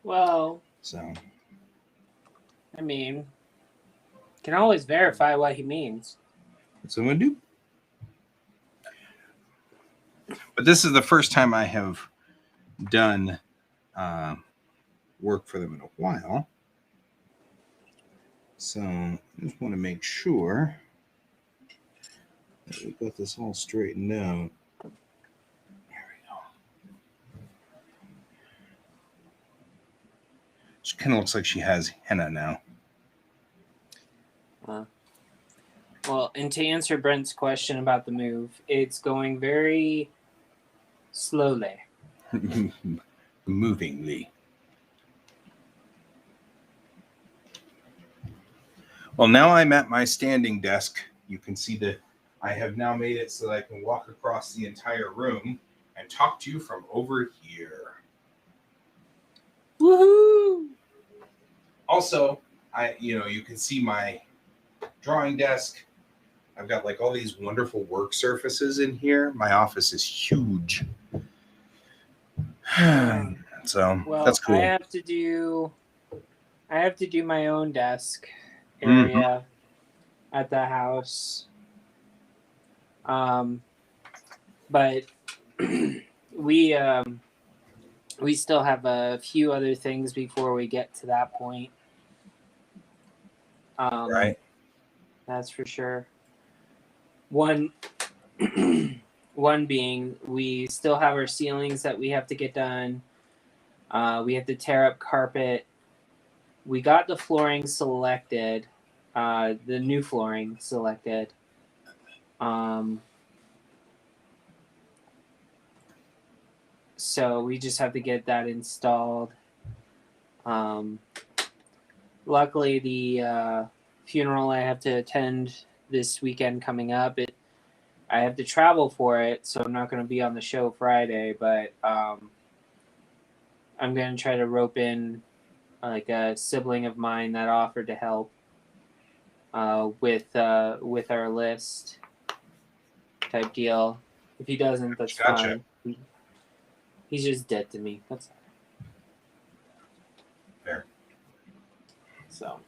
Well, So, I mean, can always verify what he means. that's what I'm going to do. But this is the first time I have done work for them in a while. So I just want to make sure that we got this all straightened out. There we go. She kind of looks like she has henna now. Well, and to answer Brent's question about the move, it's going very slowly. Movingly. Well, now I'm at my standing desk. You can see that I have now made it so that I can walk across the entire room and talk to you from over here. Woohoo! Also, you can see my drawing desk. I've got like all these wonderful work surfaces in here. My office is huge. So Well, that's cool. I have to do my own desk area at the house. But we still have a few other things before we get to that point. Right. That's for sure. One being we still have our ceilings that we have to get done. We have to tear up carpet. We got the flooring selected, the new flooring selected. So we just have to get that installed. Luckily, the funeral I have to attend this weekend coming up, I have to travel for it, so I'm not going to be on the show Friday, but I'm going to try to rope in like a sibling of mine that offered to help with our list type deal. If he doesn't, that's Gotcha. fine. He's just dead to me. That's Fair. So,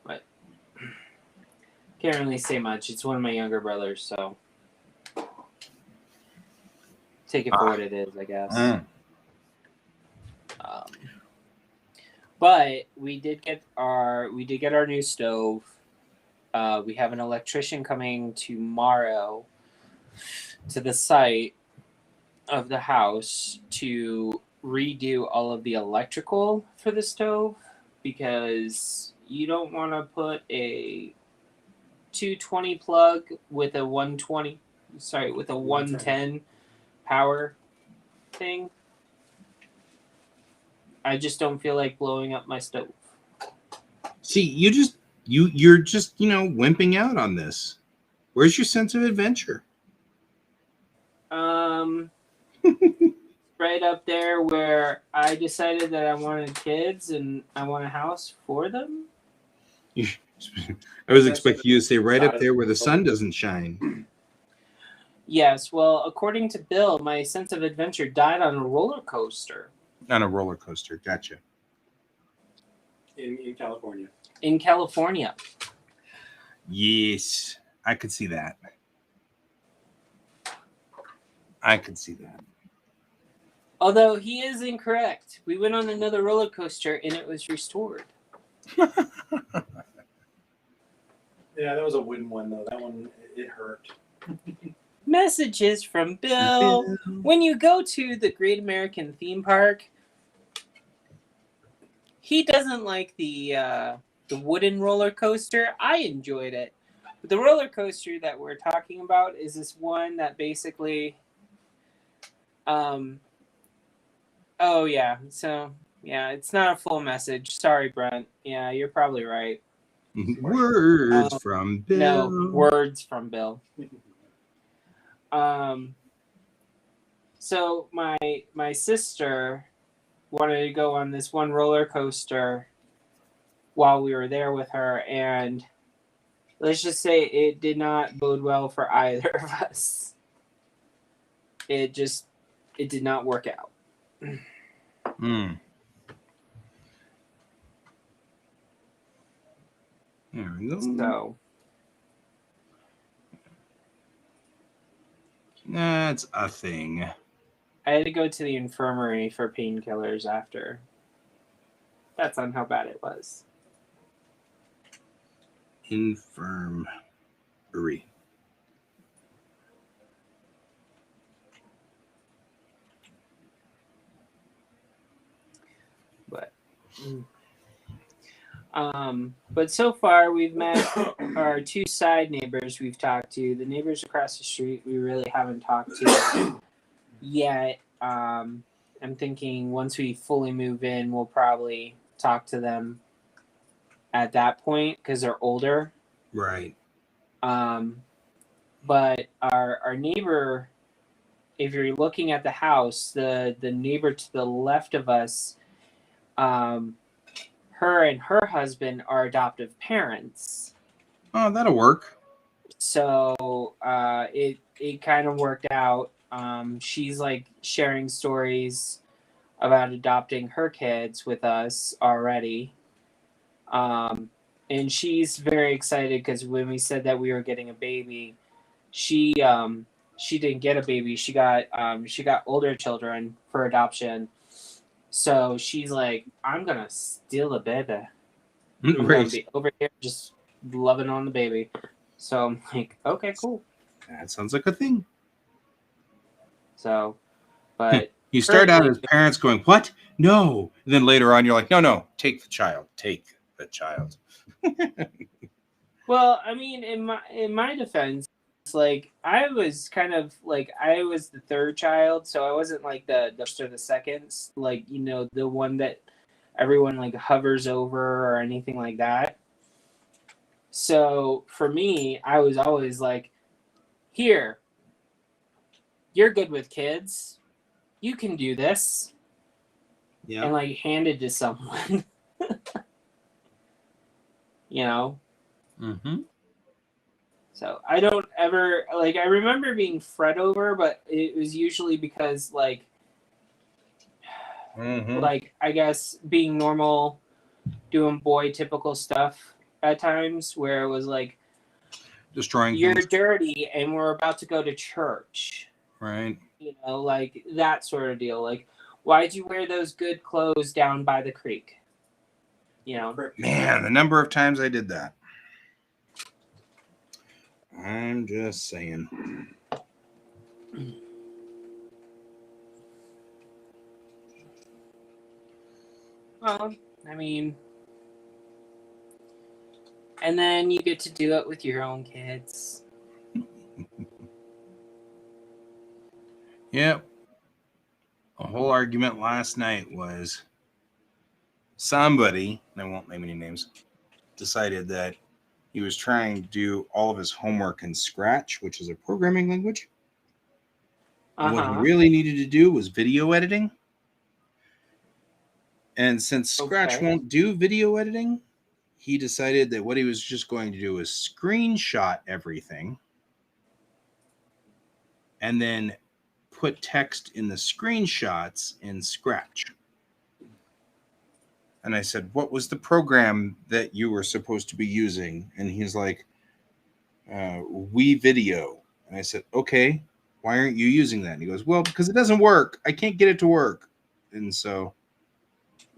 but can't really say much. It's one of my younger brothers, so take it for what it is, I guess. But we did get our new stove. We have an electrician coming tomorrow to the site of the house to redo all of the electrical for the stove, because you don't want to put a 220 plug with a 110 power thing. I just don't feel like blowing up my stove. See, you're just wimping out on this. Where's your sense of adventure? Right up there where I decided that I wanted kids and I want a house for them. I was expecting you to say right up there where the sun doesn't shine. Yes, well, according to Bill, my sense of adventure died on a roller coaster. On a roller coaster, gotcha. In California. In California. Yes, I could see that. Although he is incorrect. We went on another roller coaster and it was restored. Yeah, that was a wooden one though. That one, it hurt. Messages from Bill. When you go to the Great American Theme Park, he doesn't like the wooden roller coaster. I enjoyed it. But the roller coaster that we're talking about is this one that basically oh yeah. So yeah, it's not a full message. Sorry, Brent. Yeah, you're probably right. Words from Bill. No, words from Bill. So my sister wanted to go on this one roller coaster while we were there with her, and let's just say it did not bode well for either of us. It did not work out. There we go. So That's a thing. I had to go to the infirmary for painkillers after. That's on how bad it was. Infirmary. But so far we've met our two side neighbors we've talked to. The neighbors across the street we really haven't talked to yet. I'm thinking once we fully move in, we'll probably talk to them at that point because they're older. Right. But our neighbor, if you're looking at the house, the neighbor to the left of us, her and her husband are adoptive parents. Oh, that'll work. So it kind of worked out. She's like sharing stories about adopting her kids with us already. And she's very excited because when we said that we were getting a baby, she didn't get a baby. She got older children for adoption. So she's like, I'm gonna steal a baby. I'm gonna Right. be over here just loving on the baby. So I'm like, okay, cool. That sounds like a thing. So, but You start out currently- as parents going, "What? No." And then later on, you're like, "No, take the child. Take the child." well, I mean, in my defense, it's like I was kind of like I was the third child, so I wasn't like the first or the second, like the one that everyone like hovers over or anything like that. So for me, I was always like, here, you're good with kids. You can do this. Yeah. And like hand it to someone. Mm-hmm. So I don't ever like I remember being fret over, but it was usually because like Mm-hmm. like I guess being normal, doing boy typical stuff at times where it was like Destroying you're things. dirty and we're about to go to church. Right. Like that sort of deal. Like, why'd you wear those good clothes down by the creek? Man, the number of times I did that. I'm just saying. Well, I mean, and then you get to do it with your own kids. Yep. The whole argument last night was somebody, and I won't name any names, decided that he was trying to do all of his homework in Scratch, which is a programming language. And what he really needed to do was video editing. And since Scratch Okay. won't do video editing, he decided that what he was just going to do was screenshot everything and then put text in the screenshots in Scratch. And I said, what was the program that you were supposed to be using? And he's like, WeVideo. And I said, okay, why aren't you using that? And he goes, well, because it doesn't work. I can't get it to work. And so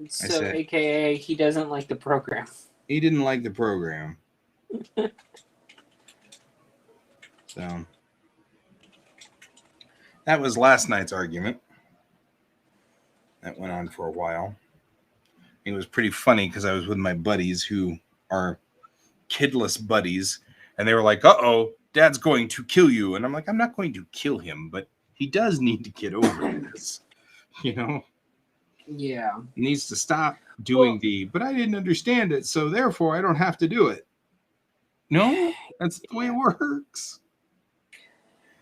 So, said- AKA, he doesn't like the program. he didn't like the program. So that was last night's argument. That went on for a while. It was pretty funny because I was with my buddies who are kidless buddies, and they were like, uh-oh, Dad's going to kill you. And I'm like, I'm not going to kill him, but he does need to get over this. Yeah. He needs to stop doing Well- but I didn't understand it, so therefore I don't have to do it. No, that's the way it works.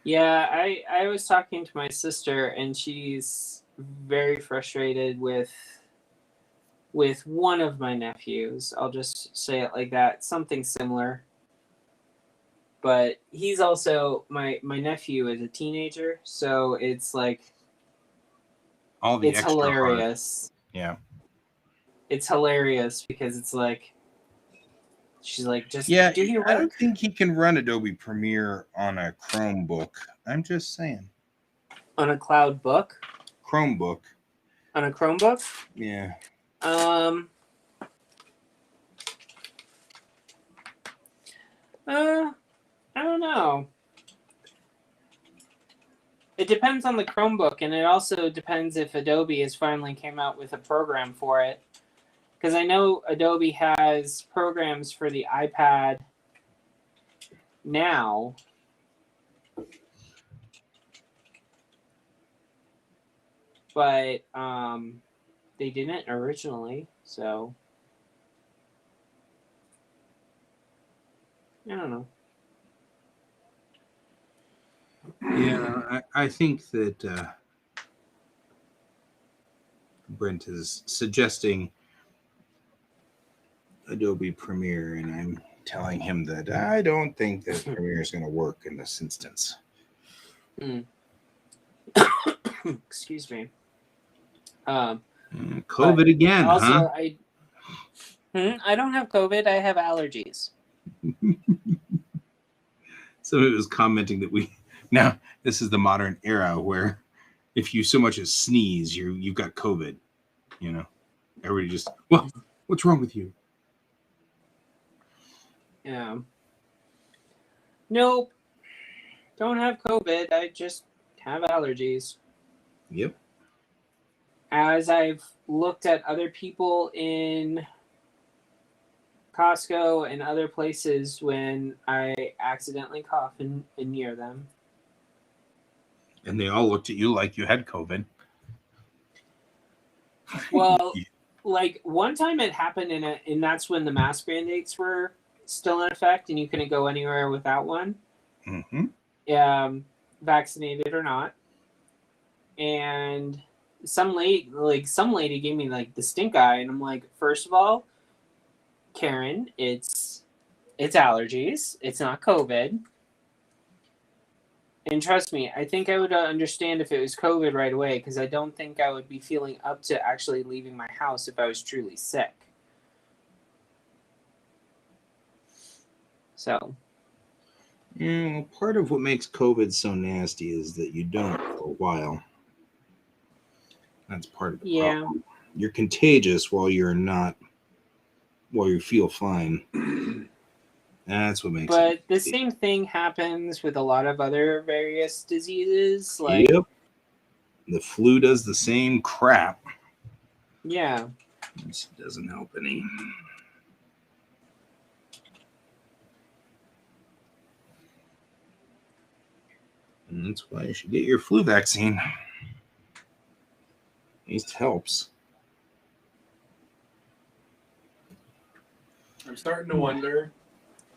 Yeah, I was talking to my sister, and she's very frustrated with one of my nephews. I'll just say it like that. Something similar. But he's also my nephew is a teenager, so it's like All the it's extra hard. hilarious. Yeah. It's hilarious because it's like She's like, just Yeah, do your I work. don't think he can run Adobe Premiere on a Chromebook. I'm just saying. On a cloud book? Chromebook. On a Chromebook? Yeah. I don't know. It depends on the Chromebook, and it also depends if Adobe has finally came out with a program for it. Because I know Adobe has programs for the iPad now. But they didn't originally, so I don't know. Yeah, I think that Brent is suggesting Adobe Premiere, and I'm telling him that I don't think that Premiere is going to work in this instance. Excuse me. COVID again, Also, huh? I don't have COVID. I have allergies. Somebody was commenting that now this is the modern era where if you so much as sneeze, you've got COVID. You know, everybody just, well, what's wrong with you? Yeah. Nope. Don't have COVID. I just have allergies. Yep. As I've looked at other people in Costco and other places when I accidentally cough in near them. And they all looked at you like you had COVID. Well, like one time it happened and that's when the mask mandates were still in effect and you couldn't go anywhere without one. Mm-hmm. Vaccinated or not. And some lady gave me like the stink eye, and I'm like, first of all, Karen, it's allergies. It's not COVID. And trust me, I think I would understand if it was COVID right away, because I don't think I would be feeling up to actually leaving my house if I was truly sick. So. Yeah, well, part of what makes COVID so nasty is that you don't for a while. That's part of the problem. You're contagious while you feel fine. That's what makes it. But the same thing happens with a lot of other various diseases. Like, yep. The flu does the same crap. Yeah. This doesn't help any. And that's why you should get your flu vaccine. At least helps. I'm starting to wonder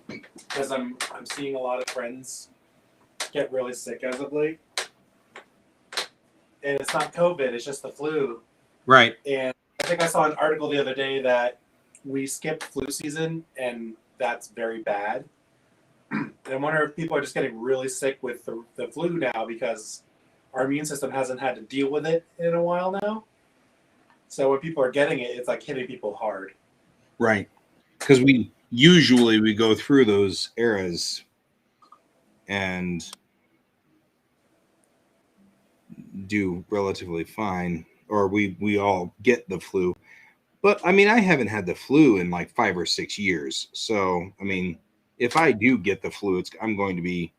because I'm seeing a lot of friends get really sick as of late, and it's not COVID; it's just the flu. Right. And I think I saw an article the other day that we skipped flu season, and that's very bad. And I wonder if people are just getting really sick with the flu now because our immune system hasn't had to deal with it in a while now. So when people are getting it, it's like hitting people hard. Right. Because we usually go through those eras and do relatively fine, or we all get the flu. But I mean, I haven't had the flu in like 5 or 6 years. So I mean, if I do get the flu, it's going to be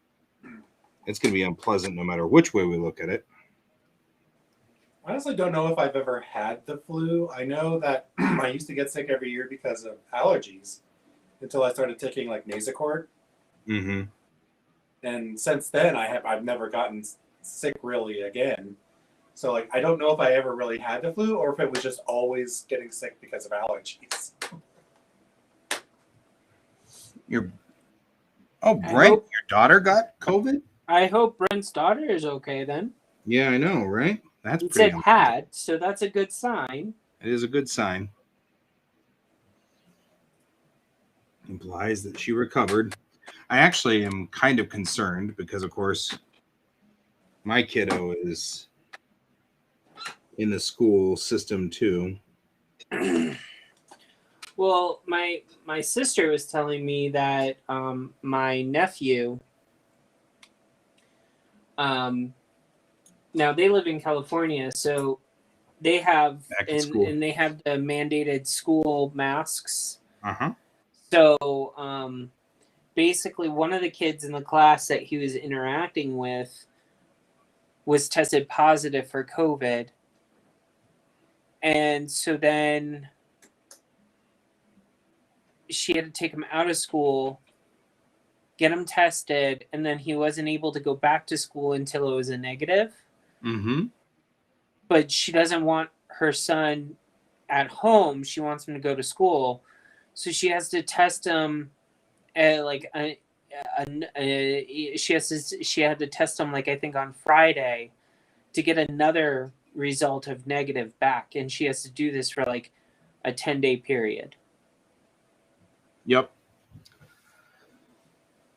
unpleasant no matter which way we look at it. I honestly don't know if I've ever had the flu. I know that I used to get sick every year because of allergies until I started taking like Nasacort. Mm-hmm. And since then, I've never gotten sick really again. So like, I don't know if I ever really had the flu or if it was just always getting sick because of allergies. Brent, your daughter got COVID? I hope Brent's daughter is okay then. Yeah, I know, right? That's It pretty said had, so that's a good sign. It is a good sign. Implies that she recovered. I actually am kind of concerned because, of course, my kiddo is in the school system too. Well, my sister was telling me that my nephew, now they live in California, so they have Back at school. and they have the mandated school masks. Uh-huh. So basically, one of the kids in the class that he was interacting with was tested positive for COVID, and so then she had to take him out of school, get him tested, and then he wasn't able to go back to school until it was a negative. Mm-hmm. But she doesn't want her son at home. She wants him to go to school. So she has to test him at she had to test him, like, I think on Friday to get another result of negative back. And she has to do this for like a 10-day period. Yep.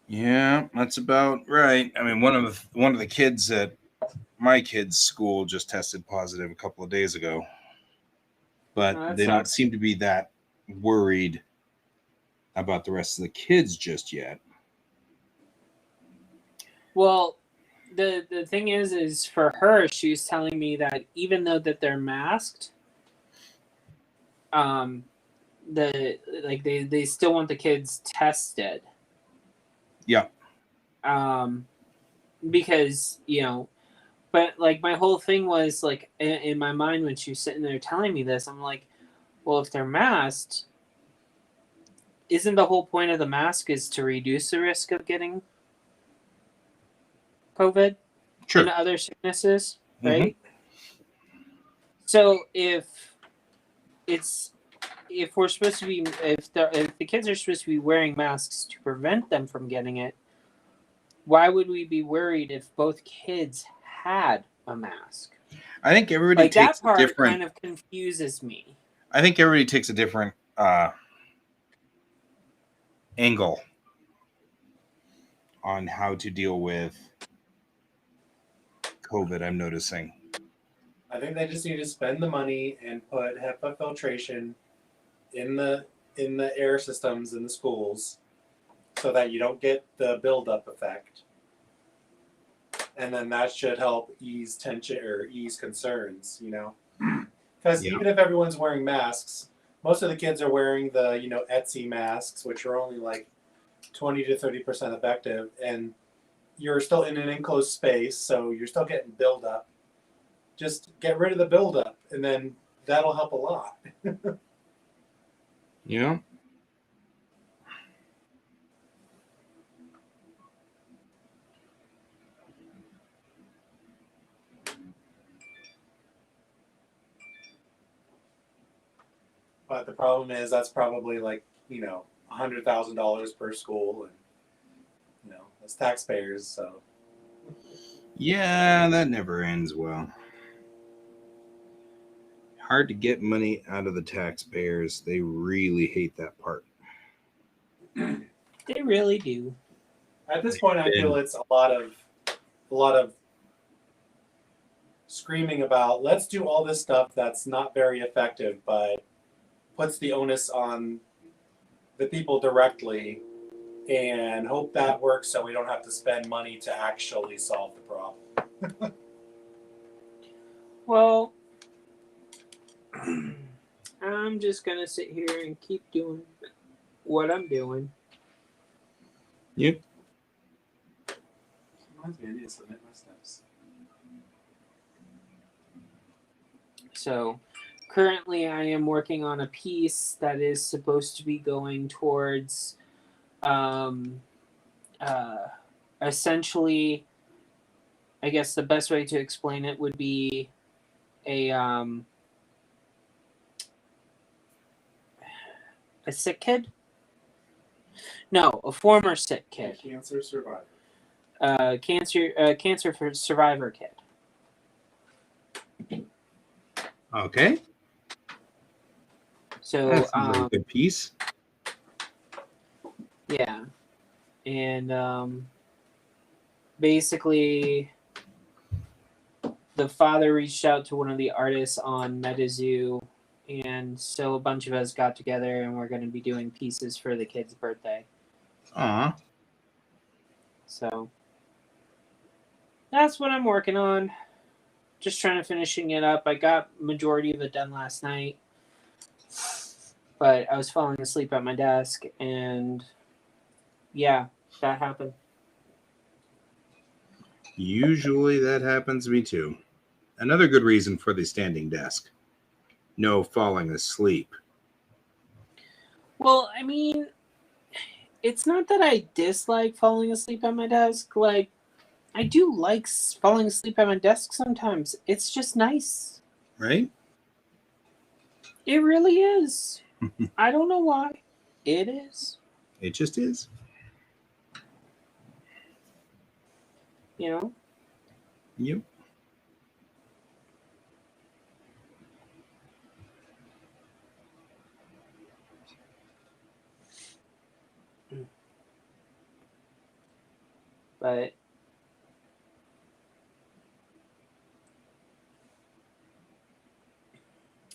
Yeah, that's about right. I mean, one of the kids at my kid's school just tested positive a couple of days ago, but Oh, that they don't sucks. seem to be that worried about the rest of the kids just yet. Well, the thing is for her, she's telling me that even though that they're masked, they still want the kids tested. Yeah. Because, but like my whole thing was like in my mind when she was sitting there telling me this, I'm like, well, if they're masked, isn't the whole point of the mask is to reduce the risk of getting COVID Sure. and other sicknesses, Mhm. right? So if we're supposed to be if the kids are supposed to be wearing masks to prevent them from getting it, why would we be worried if both kids had a mask? I think everybody Like, that takes a part different. kind of confuses me. I think everybody takes a different angle on how to deal with COVID. I'm noticing. I think they just need to spend the money and put HEPA filtration in the air systems in the schools, so that you don't get the buildup effect, and then that should help ease tension or ease concerns. Because Yeah. even if everyone's wearing masks, most of the kids are wearing the Etsy masks, which are only like 20 to 30% effective, and you're still in an enclosed space, so you're still getting buildup. Just get rid of the buildup, and then that'll help a lot. Yeah. But the problem is that's probably like $100,000 per school, and as taxpayers, so. Yeah, that never ends well. Hard to get money out of the taxpayers. They really hate that part. They really do. At this point, I feel it's a lot of screaming about let's do all this stuff that's not very effective, but puts the onus on the people directly, and hope that works so we don't have to spend money to actually solve the problem. Well, I'm just gonna sit here and keep doing what I'm doing. Yeah. Reminds me, I need to submit my steps. So currently I am working on a piece that is supposed to be going towards essentially, I guess the best way to explain it would be a sick kid? No, a former sick kid. Cancer survivor. Cancer for survivor kid. Okay. So That's a very good piece. yeah, and basically the father reached out to one of the artists on MetaZoo, and so a bunch of us got together and we're going to be doing pieces for the kid's birthday. Aw. So that's what I'm working on. Just trying to finishing it up. I got majority of it done last night, but I was falling asleep at my desk, and yeah, that happened. Usually that happens to me too. Another good reason for the standing desk. No falling asleep. Well, I mean, it's not that I dislike falling asleep at my desk. Like, I do like falling asleep at my desk sometimes. It's just nice. Right? It really is. I don't know why. It is. It just is. You know? Yep. But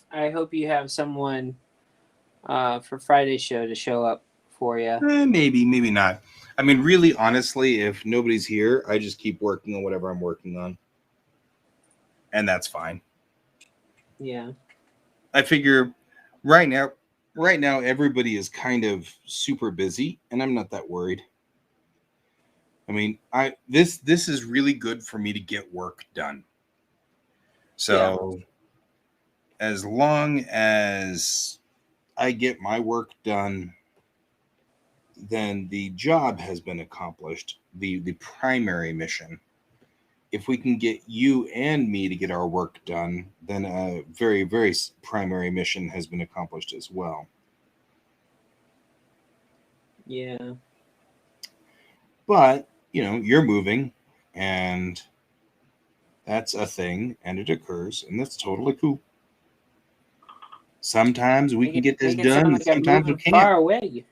I hope you have someone for Friday's show to show up for you. Maybe, maybe not. I mean, really, honestly, if nobody's here, I just keep working on whatever I'm working on. And that's fine. Yeah. I figure right now everybody is kind of super busy, and I'm not that worried. I mean, this is really good for me to get work done. So as long as I get my work done, then the job has been accomplished, the primary mission. If we can get you and me to get our work done, then a very, very primary mission has been accomplished as well. Yeah. But, you know, you're moving, and that's a thing, and it occurs, and that's totally cool. Sometimes we can get this Make it sound done, like I'm sometimes we moving can't. far away.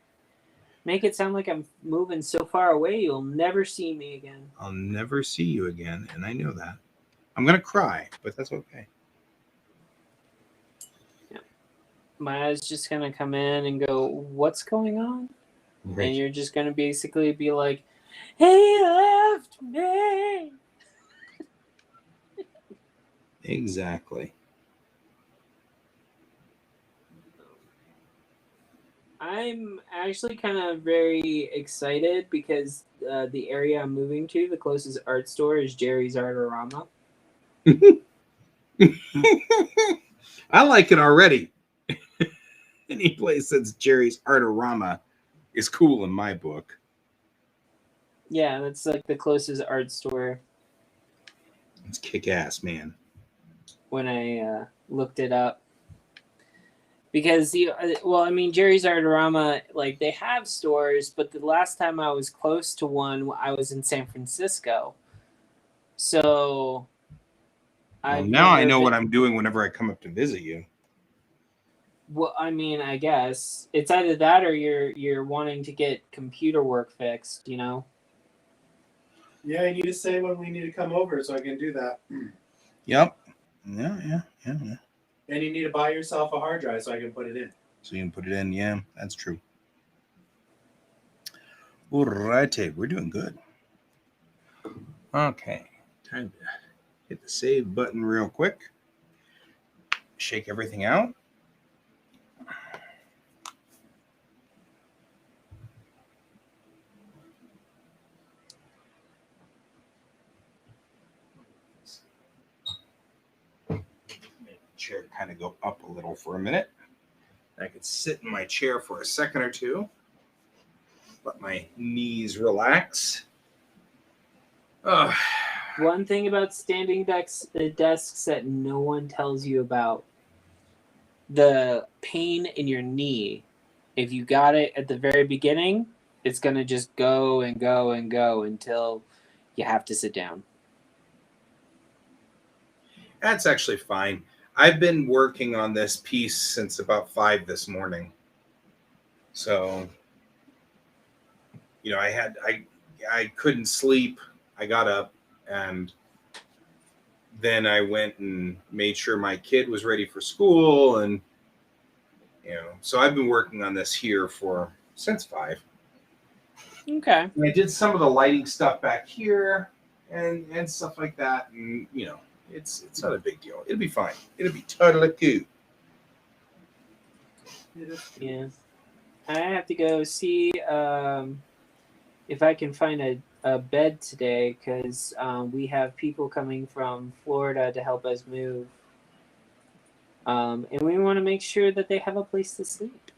Make it sound like I'm moving so far away you'll never see me again. I'll never see you again, and I know that. I'm going to cry, but that's okay. Maya's just gonna come in and go, "What's going on?" Right. And you're just gonna basically be like, "He left me." Exactly. I'm actually kind of very excited because the area I'm moving to, the closest art store is Jerry's Artorama. I like it already. Any place that's Jerry's Artorama is cool in my book. Yeah, that's like the closest art store It's kick-ass, man. when I looked it up. Because Jerry's Artorama, like they have stores, but the last time I was close to one, I was in San Francisco. So Now I know what I'm doing whenever I come up to visit you. Well, I mean, I guess it's either that or you're wanting to get computer work fixed, you know? Yeah, you need to say when we need to come over so I can do that. Yep. Yeah. And you need to buy yourself a hard drive so I can put it in. So you can put it in. Yeah, that's true. All righty. We're doing good. Okay. Time to hit the save button real quick. Shake everything out. Chair kind of go up a little for a minute. I could sit in my chair for a second or two. Let my knees relax. One thing about standing desks that no one tells you about, the pain in your knee. If you got it at the very beginning, it's going to just go and go and go until you have to sit down. That's actually fine. I've been working on this piece since about 5 this morning. So, you know, I couldn't sleep. I got up and then I went and made sure my kid was ready for school and So I've been working on this here since 5. Okay. And I did some of the lighting stuff back here and stuff like that, and it's not a big deal. It'll be fine. It'll be totally cool. Yeah. I have to go see if I can find a bed today because we have people coming from Florida to help us move. And we want to make sure that they have a place to sleep.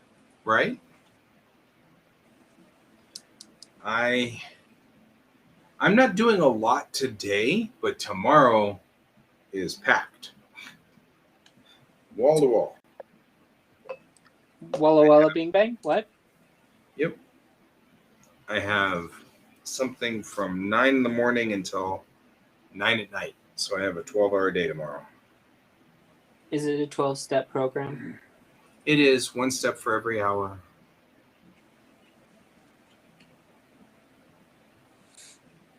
Right? I'm not doing a lot today, but tomorrow is packed. Wall to wall. Walla Walla Bing Bang? What? Yep. I have something from 9 in the morning until 9 at night. So I have a 12-hour day tomorrow. Is it a 12-step program? It is 1 step for every hour.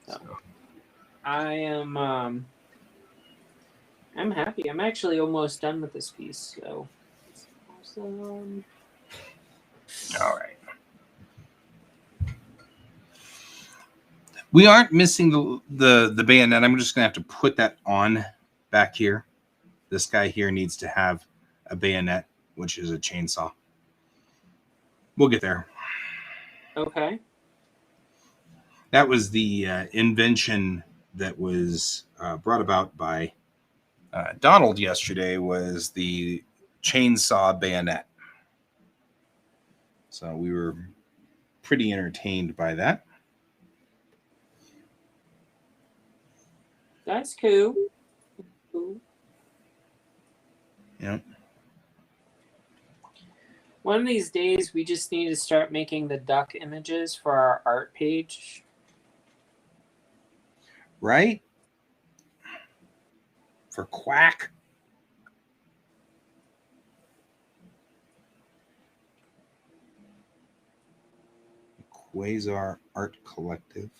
So. I am I'm happy. I'm actually almost done with this piece, so it's awesome. All right. We aren't missing the bayonet. I'm just gonna have to put that on back here. This guy here needs to have a bayonet, which is a chainsaw. We'll get there. Okay. That was the invention that was brought about by Donald yesterday, was the chainsaw bayonet. So we were pretty entertained by that. That's cool. Cool. Yeah. One of these days, we just need to start making the duck images for our art page. Right? For Quack. Quasar Art Collective.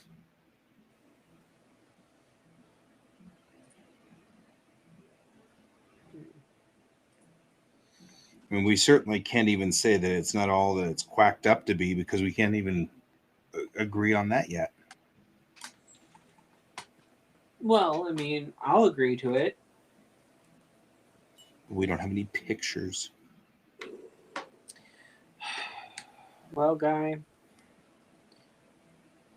I mean, we certainly can't even say that it's not all that it's quacked up to be, because we can't even agree on that yet. Well, I mean, I'll agree to it. We don't have any pictures. Well, Guy,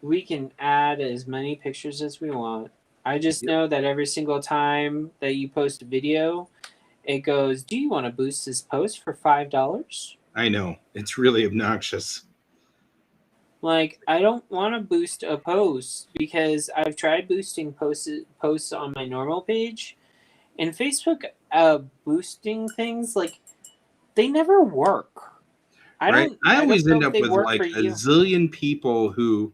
we can add as many pictures as we want. I just know that every single time that you post a video, it goes, "Do you want to boost this post for $5?" I know. It's really obnoxious. Like, I don't want to boost a post because I've tried boosting posts on my normal page, and Facebook boosting things, like, they never work. I always don't end know up if they with work like for a you. zillion people who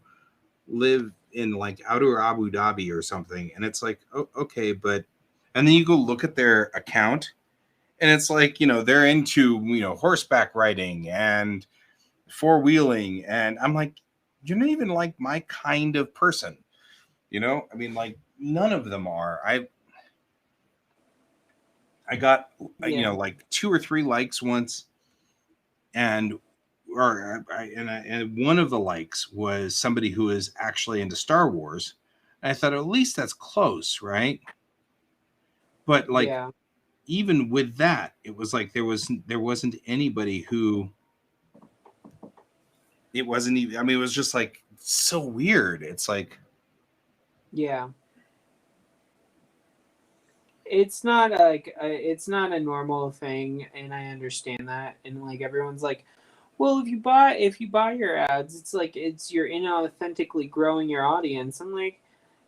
live in like outer Abu Dhabi or something, and it's like, oh, okay, but, and then you go look at their account, and it's like, they're into horseback riding and four-wheeling, and I'm like, you're not even like my kind of person. I mean, like, none of them are. I got like 2 or 3 likes once, and one of the likes was somebody who is actually into Star Wars. And I thought, at least that's close, right? But like, Yeah. even with that, it was like there wasn't anybody who. It wasn't even. I mean, it was just like so weird. It's like, Yeah. It's not like it's not a normal thing, and I understand that. And like everyone's like, well, if you buy your ads, it's like you're inauthentically growing your audience. I'm like,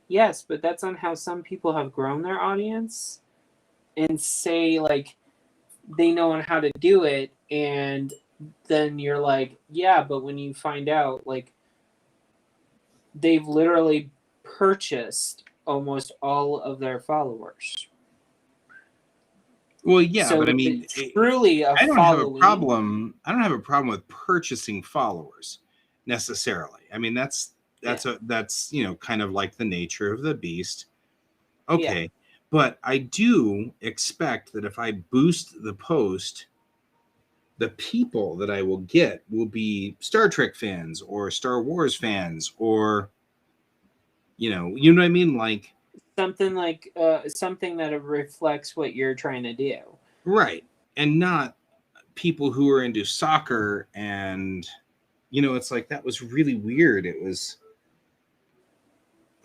yes, but that's not how some people have grown their audience, and say like they know on how to do it, and then you're like, yeah, but when you find out, like, they've literally purchased almost all of their followers. well, yeah, So but I mean, truly a I don't following. have a problem with purchasing followers necessarily. I mean, that's kind of like the nature of the beast. Okay. Yeah. But I do expect that if I boost the post, the people that I will get will be Star Trek fans or Star Wars fans, or you know what I mean, like something like something that reflects what you're trying to do. right, and not people who are into soccer. And it's like that was really weird. It was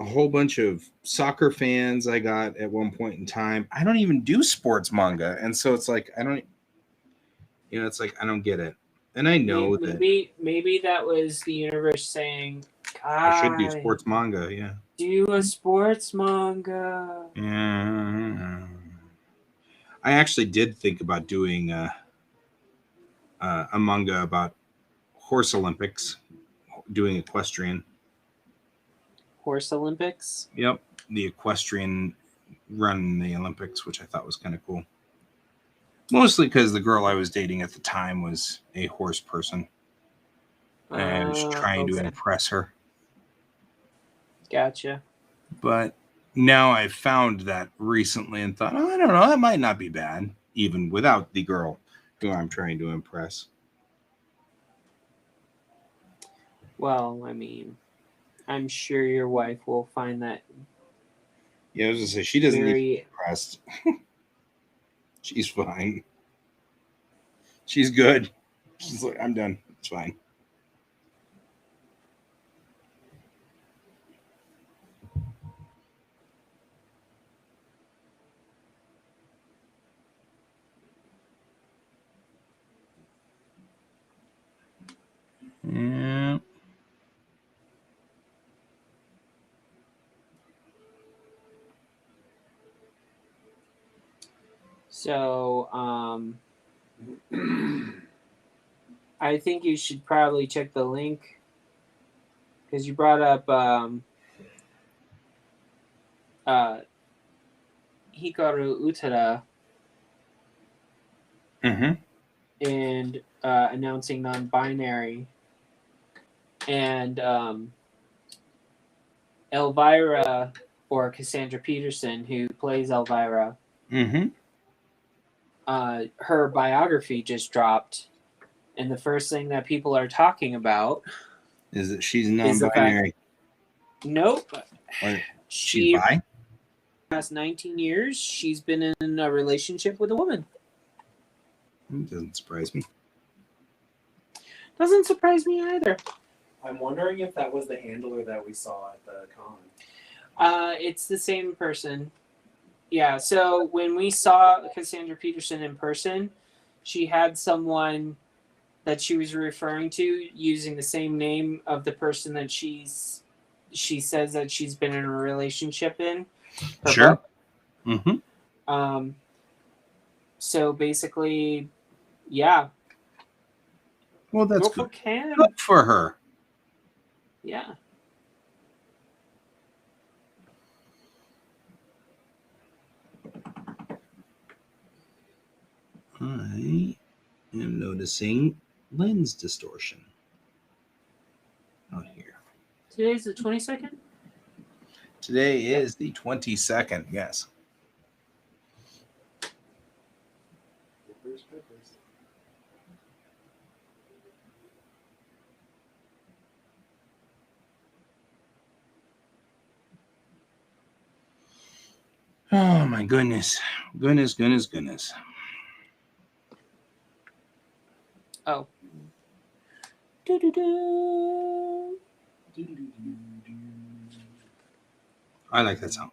a whole bunch of soccer fans I got at one point in time. I don't even do sports manga, and so it's like I don't, it's like I don't get it. And I know that Maybe that was the universe saying, I should do "God, sports manga. Yeah. do a sports manga." Yeah. I actually did think about doing a manga about horse Olympics, doing equestrian. Horse Olympics. Yep, the equestrian run in the Olympics, which I thought was kind of cool. Mostly because the girl I was dating at the time was a horse person, and I was trying to impress her. Gotcha. But now I found that recently and thought, I don't know, that might not be bad, even without the girl who I'm trying to impress. Well, I mean, I'm sure your wife will find that. Yeah, I was gonna say she doesn't need to be very. impressed. She's fine. She's good. She's like, I'm done. It's fine. Yeah. So, I think you should probably check the link because you brought up Hikaru Utada and announcing non-binary, and Elvira, or Cassandra Peterson, who plays Elvira. Her biography just dropped, and the first thing that people are talking about is that she's non-binary. Nope. She's bi? Past 19 years, she's been in a relationship with a woman. It doesn't surprise me. Doesn't surprise me either. I'm wondering if that was the handler that we saw at the con. It's the same person. Yeah, so when we saw Cassandra Peterson in person, she had someone that she was referring to using the same name of the person that she says that she's been in a relationship in. Sure. So basically, yeah. Well, that's good. Good for her. Yeah. I am noticing lens distortion out here. Today's the 22nd? Today is the 22nd, yes. Oh my goodness. Goodness. Oh. Do-do-do. I like that song.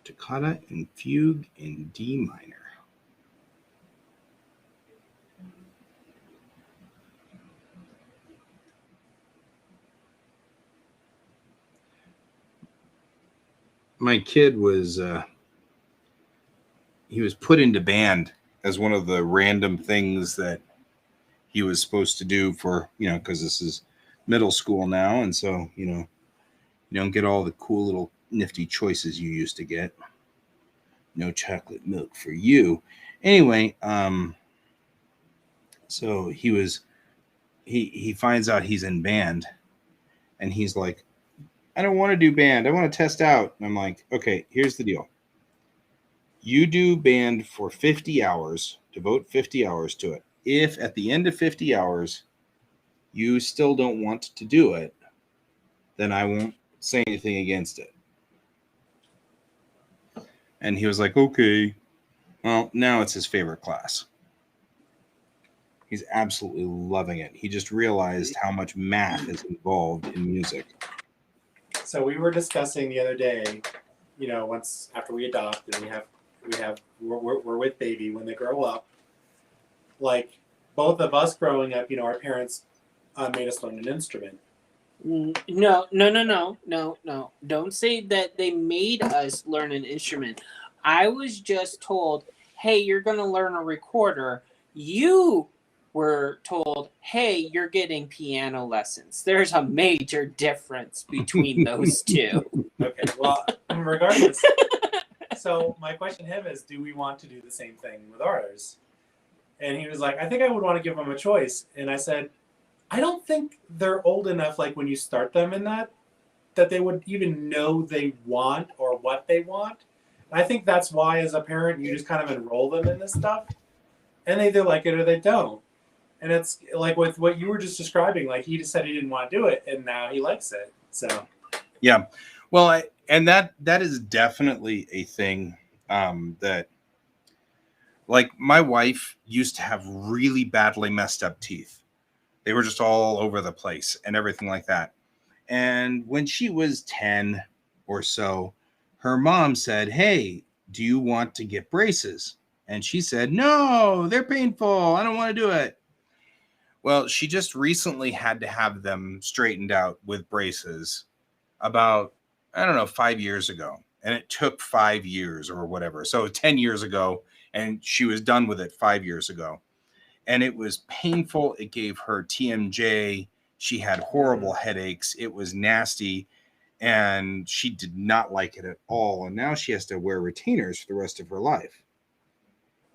Toccata and fugue in D minor. My kid was he was put into band as one of the random things that he was supposed to do for, because this is middle school now, and so you don't get all the cool little nifty choices you used to get. No chocolate milk for you. Anyway, so he finds out he's in band, and he's like, I don't want to do band. I want to test out. And I'm like, okay, here's the deal. You do band for 50 hours, devote 50 hours to it. If at the end of 50 hours you still don't want to do it, then I won't say anything against it. And he was like, okay. Well, now it's his favorite class. He's absolutely loving it. He just realized how much math is involved in music. So we were discussing the other day, you know, once after we adopt and we're with baby when they grow up, like both of us growing up, you know, our parents made us learn an instrument. No. Don't say that they made us learn an instrument. I was just told, hey, you're going to learn a recorder. You were told, hey, you're getting piano lessons. There's a major difference between those two. Okay, well, regardless. So my question to him is, do we want to do the same thing with ours? And he was like, I think I would want to give them a choice. And I said, I don't think they're old enough, like when you start them in that they would even know they want or what they want. And I think that's why, as a parent, you just kind of enroll them in this stuff, and they either like it or they don't. And it's like with what you were just describing, like he just said he didn't want to do it, and now he likes it. So, Yeah. Well, and that is definitely a thing that, like, my wife used to have really badly messed up teeth. They were just all over the place and everything like that. And when she was 10 or so, her mom said, hey, do you want to get braces? And she said, no, they're painful. I don't want to do it. Well, she just recently had to have them straightened out with braces about, I don't know, 5 years ago. And it took 5 years or whatever. So 10 years ago, and she was done with it 5 years ago. And it was painful. It gave her TMJ. She had horrible headaches. It was nasty. And she did not like it at all. And now she has to wear retainers for the rest of her life.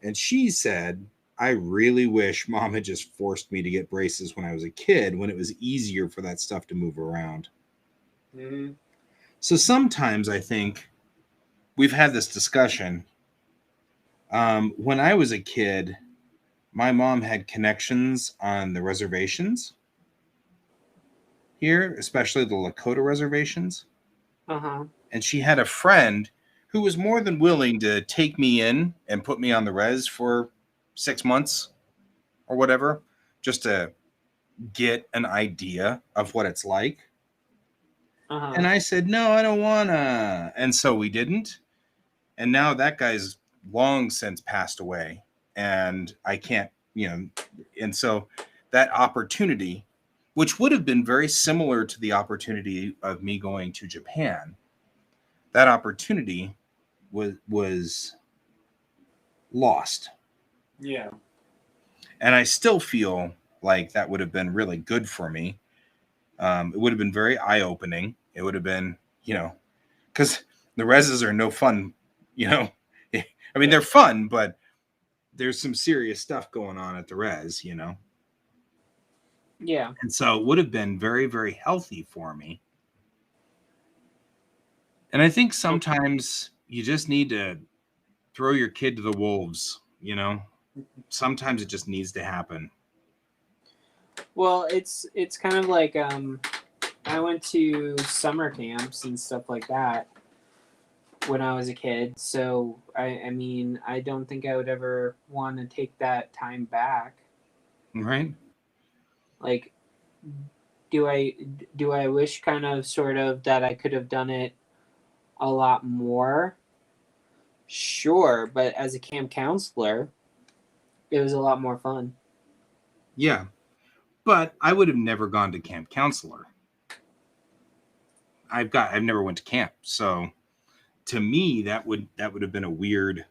And she said, I really wish mom had just forced me to get braces when I was a kid, when it was easier for that stuff to move around. mm-hmm. So sometimes I think we've had this discussion. When I was a kid, my mom had connections on the reservations here, especially the Lakota reservations. Uh-huh. And she had a friend who was more than willing to take me in and put me on the res for 6 months or whatever, just to get an idea of what it's like. Uh-huh. And I said, no, I don't wanna. And so we didn't. And now that guy's long since passed away. And I can't, and so that opportunity, which would have been very similar to the opportunity of me going to Japan, that opportunity was lost. Yeah. And I still feel like that would have been really good for me. It would have been very eye-opening. It would have been, because the reses are no fun, I mean, they're fun, but there's some serious stuff going on at the res, Yeah. And so it would have been very, very healthy for me. And I think sometimes you just need to throw your kid to the wolves, Sometimes it just needs to happen. Well, it's kind of like I went to summer camps and stuff like that when I was a kid. So I mean, I don't think I would ever want to take that time back. Right? Like, do I wish kind of sort of that I could have done it a lot more? Sure, but as a camp counselor, it was a lot more fun. Yeah. But I would have never gone to camp counselor. I've never went to camp. So to me, that would have been a weird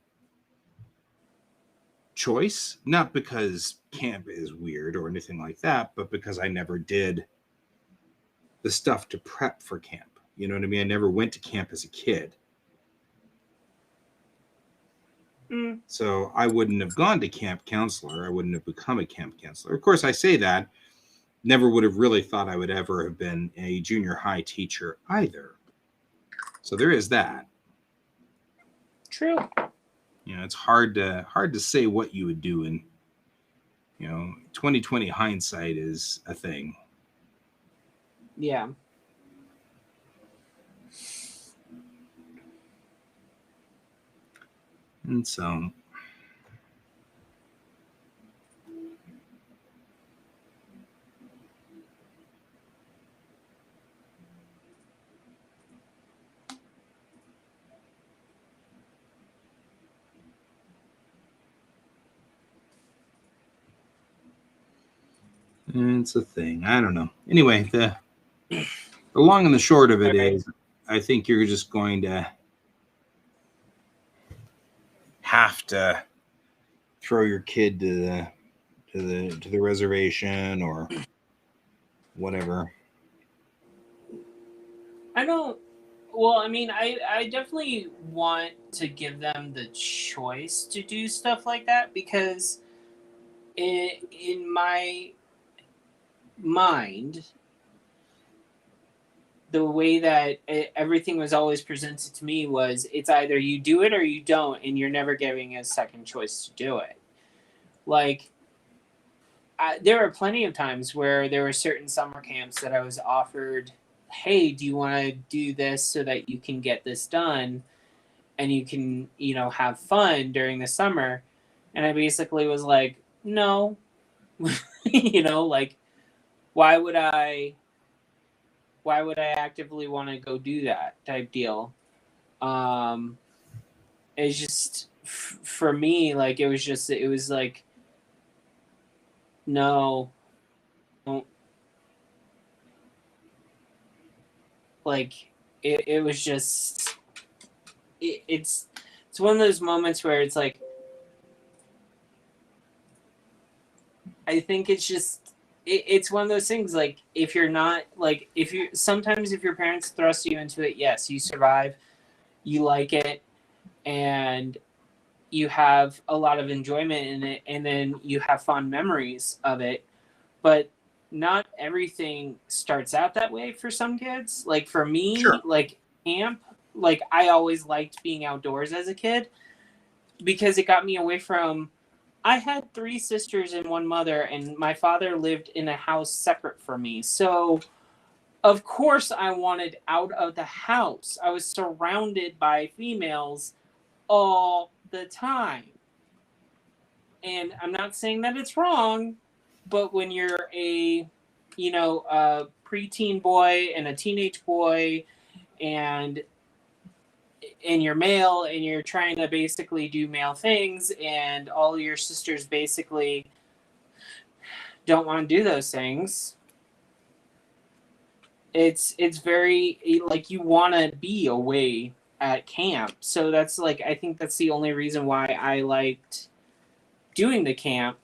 choice. Not because camp is weird or anything like that, but because I never did the stuff to prep for camp. You know what I mean? I never went to camp as a kid. So I wouldn't have gone to camp counselor. I wouldn't have become a camp counselor. Of course, I say that, never would have really thought I would ever have been a junior high teacher either. So there is that. True. You know, it's hard to say what you would do, and 2020 hindsight is a thing. Yeah. And so it's a thing. I don't know. Anyway, the long and the short of it is, I think you're just going to have to throw your kid to the reservation or whatever. Well, I mean, I definitely want to give them the choice to do stuff like that, because in my mind, the way that everything was always presented to me was, it's either you do it or you don't, and you're never giving a second choice to do it. Like, there were plenty of times where there were certain summer camps that I was offered, hey, do you want to do this so that you can get this done and you can, have fun during the summer? And I basically was like, no. Like, why would I actively want to go do that type deal? It's just, for me, like, it was like, no, don't. Like, it was just, it's one of those moments where it's like, I think it's just, it's one of those things, like, if you're not, like, sometimes if your parents thrust you into it, yes, you survive, you like it, and you have a lot of enjoyment in it, and then you have fond memories of it, but not everything starts out that way for some kids. Like, for me, Sure. like, camp, like, I always liked being outdoors as a kid because it got me away from, I had 3 sisters and 1 mother, and my father lived in a house separate from me. So, of course, I wanted out of the house. I was surrounded by females all the time. And I'm not saying that it's wrong, but when you're a preteen boy and a teenage boy, and you're male, and you're trying to basically do male things, and all your sisters basically don't want to do those things, it's very, like, you want to be away at camp. So that's, like, I think that's the only reason why I liked doing the camp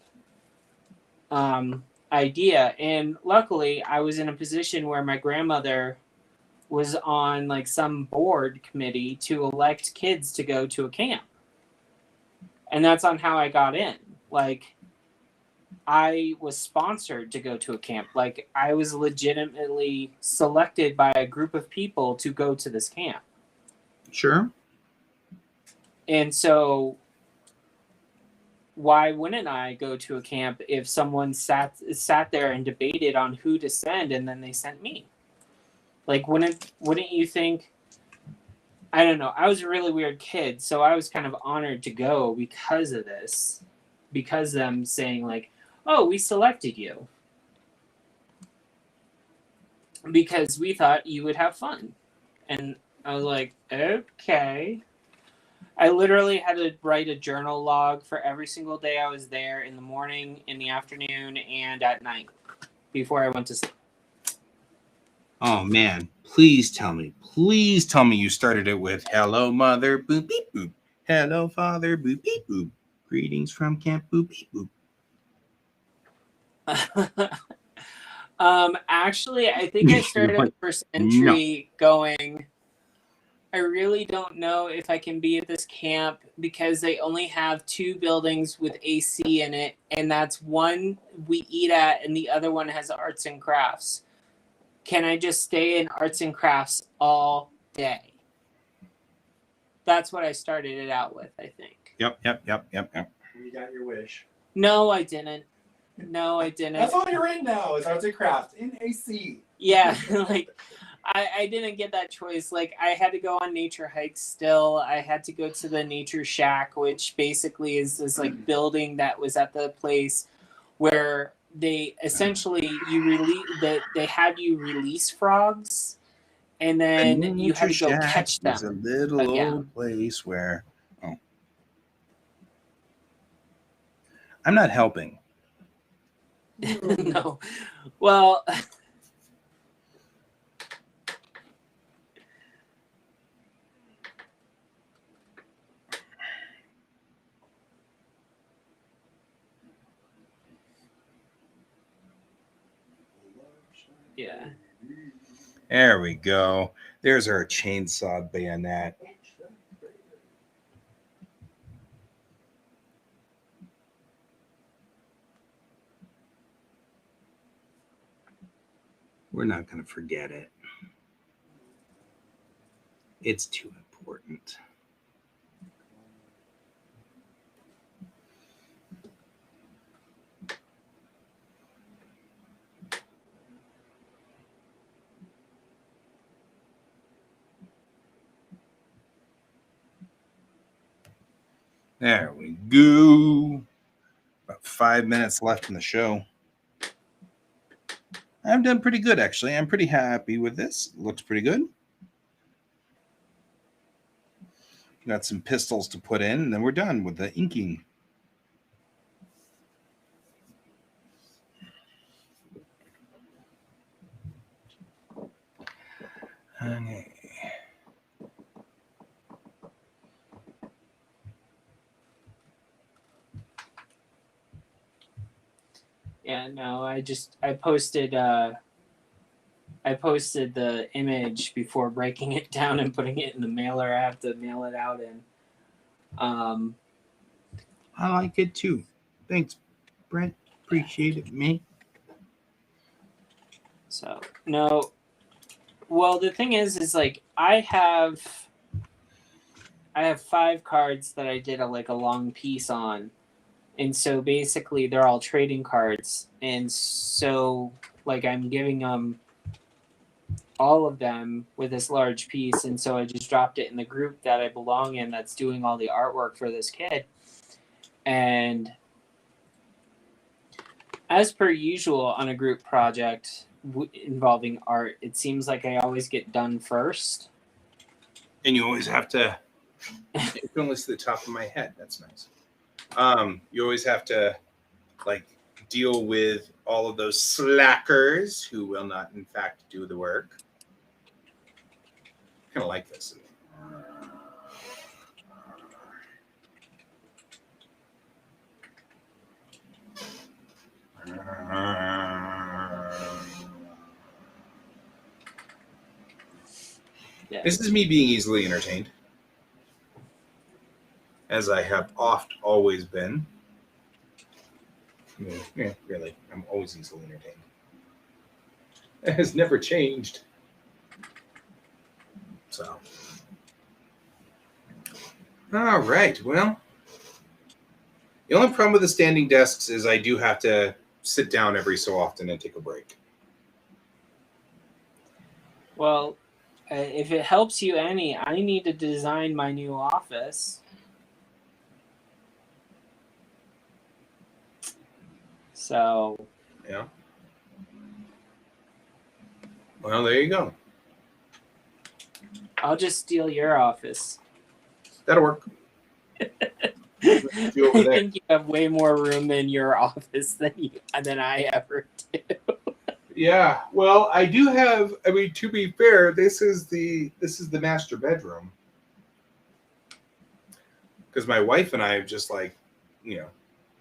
idea. And luckily, I was in a position where my grandmother was on, like, some board committee to elect kids to go to a camp. And that's on how I got in. Like, I was sponsored to go to a camp. Like, I was legitimately selected by a group of people to go to this camp. Sure. And so, why wouldn't I go to a camp if someone sat there and debated on who to send, and then they sent me? Like, wouldn't you think? I don't know. I was a really weird kid, so I was kind of honored to go because of this, because them saying, like, "Oh, we selected you because we thought you would have fun," and I was like, "Okay." I literally had to write a journal log for every single day I was there, in the morning, in the afternoon, and at night before I went to sleep. Oh man, please tell me you started it with "Hello, mother, boop beep boop. Hello, father, boop beep boop. Greetings from Camp Boop beep boop." Actually, I think I started the first entry going, I really don't know if I can be at this camp because they only have 2 buildings with AC in it, and that's one we eat at, and the other one has arts and crafts. Can I just stay in arts and crafts all day? That's what I started it out with, I think. Yep. You got your wish. No, I didn't. No, I didn't. That's all you're in now is arts and crafts in AC. Yeah, like I didn't get that choice. Like I had to go on nature hikes still. I had to go to the nature shack, which basically is this like building that was at the place where they essentially they had you release frogs and then you had to go catch them. It's a little Yeah. old place where I'm not helping. No. Well, yeah. There we go. There's our chainsaw bayonet. We're not going to forget it. It's too important. There we go. About 5 minutes left in the show. I've done pretty good, actually. I'm pretty happy with this. Looks pretty good. Got some pistils to put in, and then we're done with the inking. Okay. Yeah, no, I posted the image before breaking it down and putting it in the mailer I have to mail it out in. I like it too. Thanks, Brent. Appreciate it, man. So no, well the thing is like I have 5 cards that I did a long piece on, and so basically they're all trading cards, and so like I'm giving them all of them with this large piece, and so I just dropped it in the group that I belong in that's doing all the artwork for this kid. And as per usual on a group project involving art, it seems like I always get done first. And you always have to. You can list the top of my head. That's nice. You always have to deal with all of those slackers who will not, in fact, do the work. Kind of like this. Yeah. This is me being easily entertained, as I have always been. Yeah, really, I'm always easily entertained. It has never changed. So, all right. Well, the only problem with the standing desks is I do have to sit down every so often and take a break. Well, if it helps you any, I need to design my new office. So. Yeah. Well, there you go. I'll just steal your office. That'll work. I over there. think you have way more room in your office than I ever do. Yeah, well, I do have. I mean, to be fair, this is the master bedroom, because my wife and I have just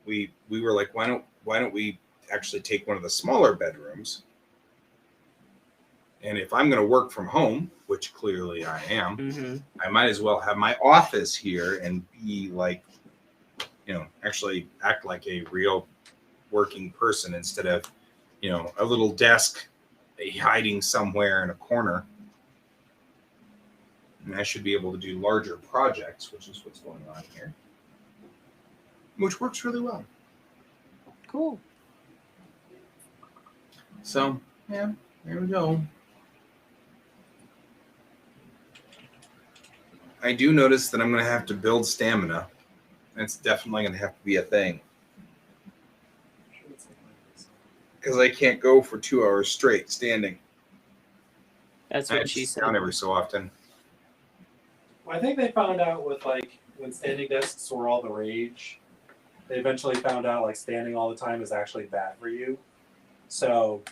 we were like, why don't we actually take one of the smaller bedrooms? And if I'm going to work from home, which clearly I am, Mm-hmm. I might as well have my office here and be like, actually act like a real working person instead of, a little desk hiding somewhere in a corner. And I should be able to do larger projects, which is what's going on here, which works really well. Cool. So, yeah, there we go. I do notice that I'm going to have to build stamina. That's definitely going to have to be a thing. Because I can't go for 2 hours straight standing. That's I what have she to said. sit down every so often. I think they found out with like when standing desks were all the rage, they eventually found out like standing all the time is actually bad for you. So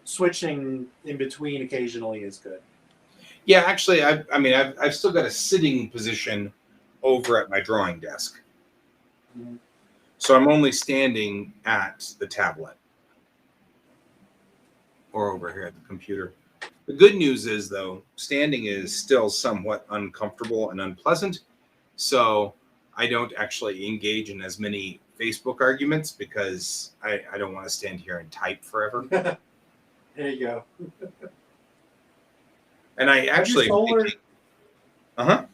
switching in between occasionally is good. Yeah, actually, I've still got a sitting position over at my drawing desk. Mhm. So I'm only standing at the tablet or over here at the computer. The good news is, though, standing is still somewhat uncomfortable and unpleasant. So I don't actually engage in as many Facebook arguments because I don't want to stand here and type forever. There you go. And I actually... How'd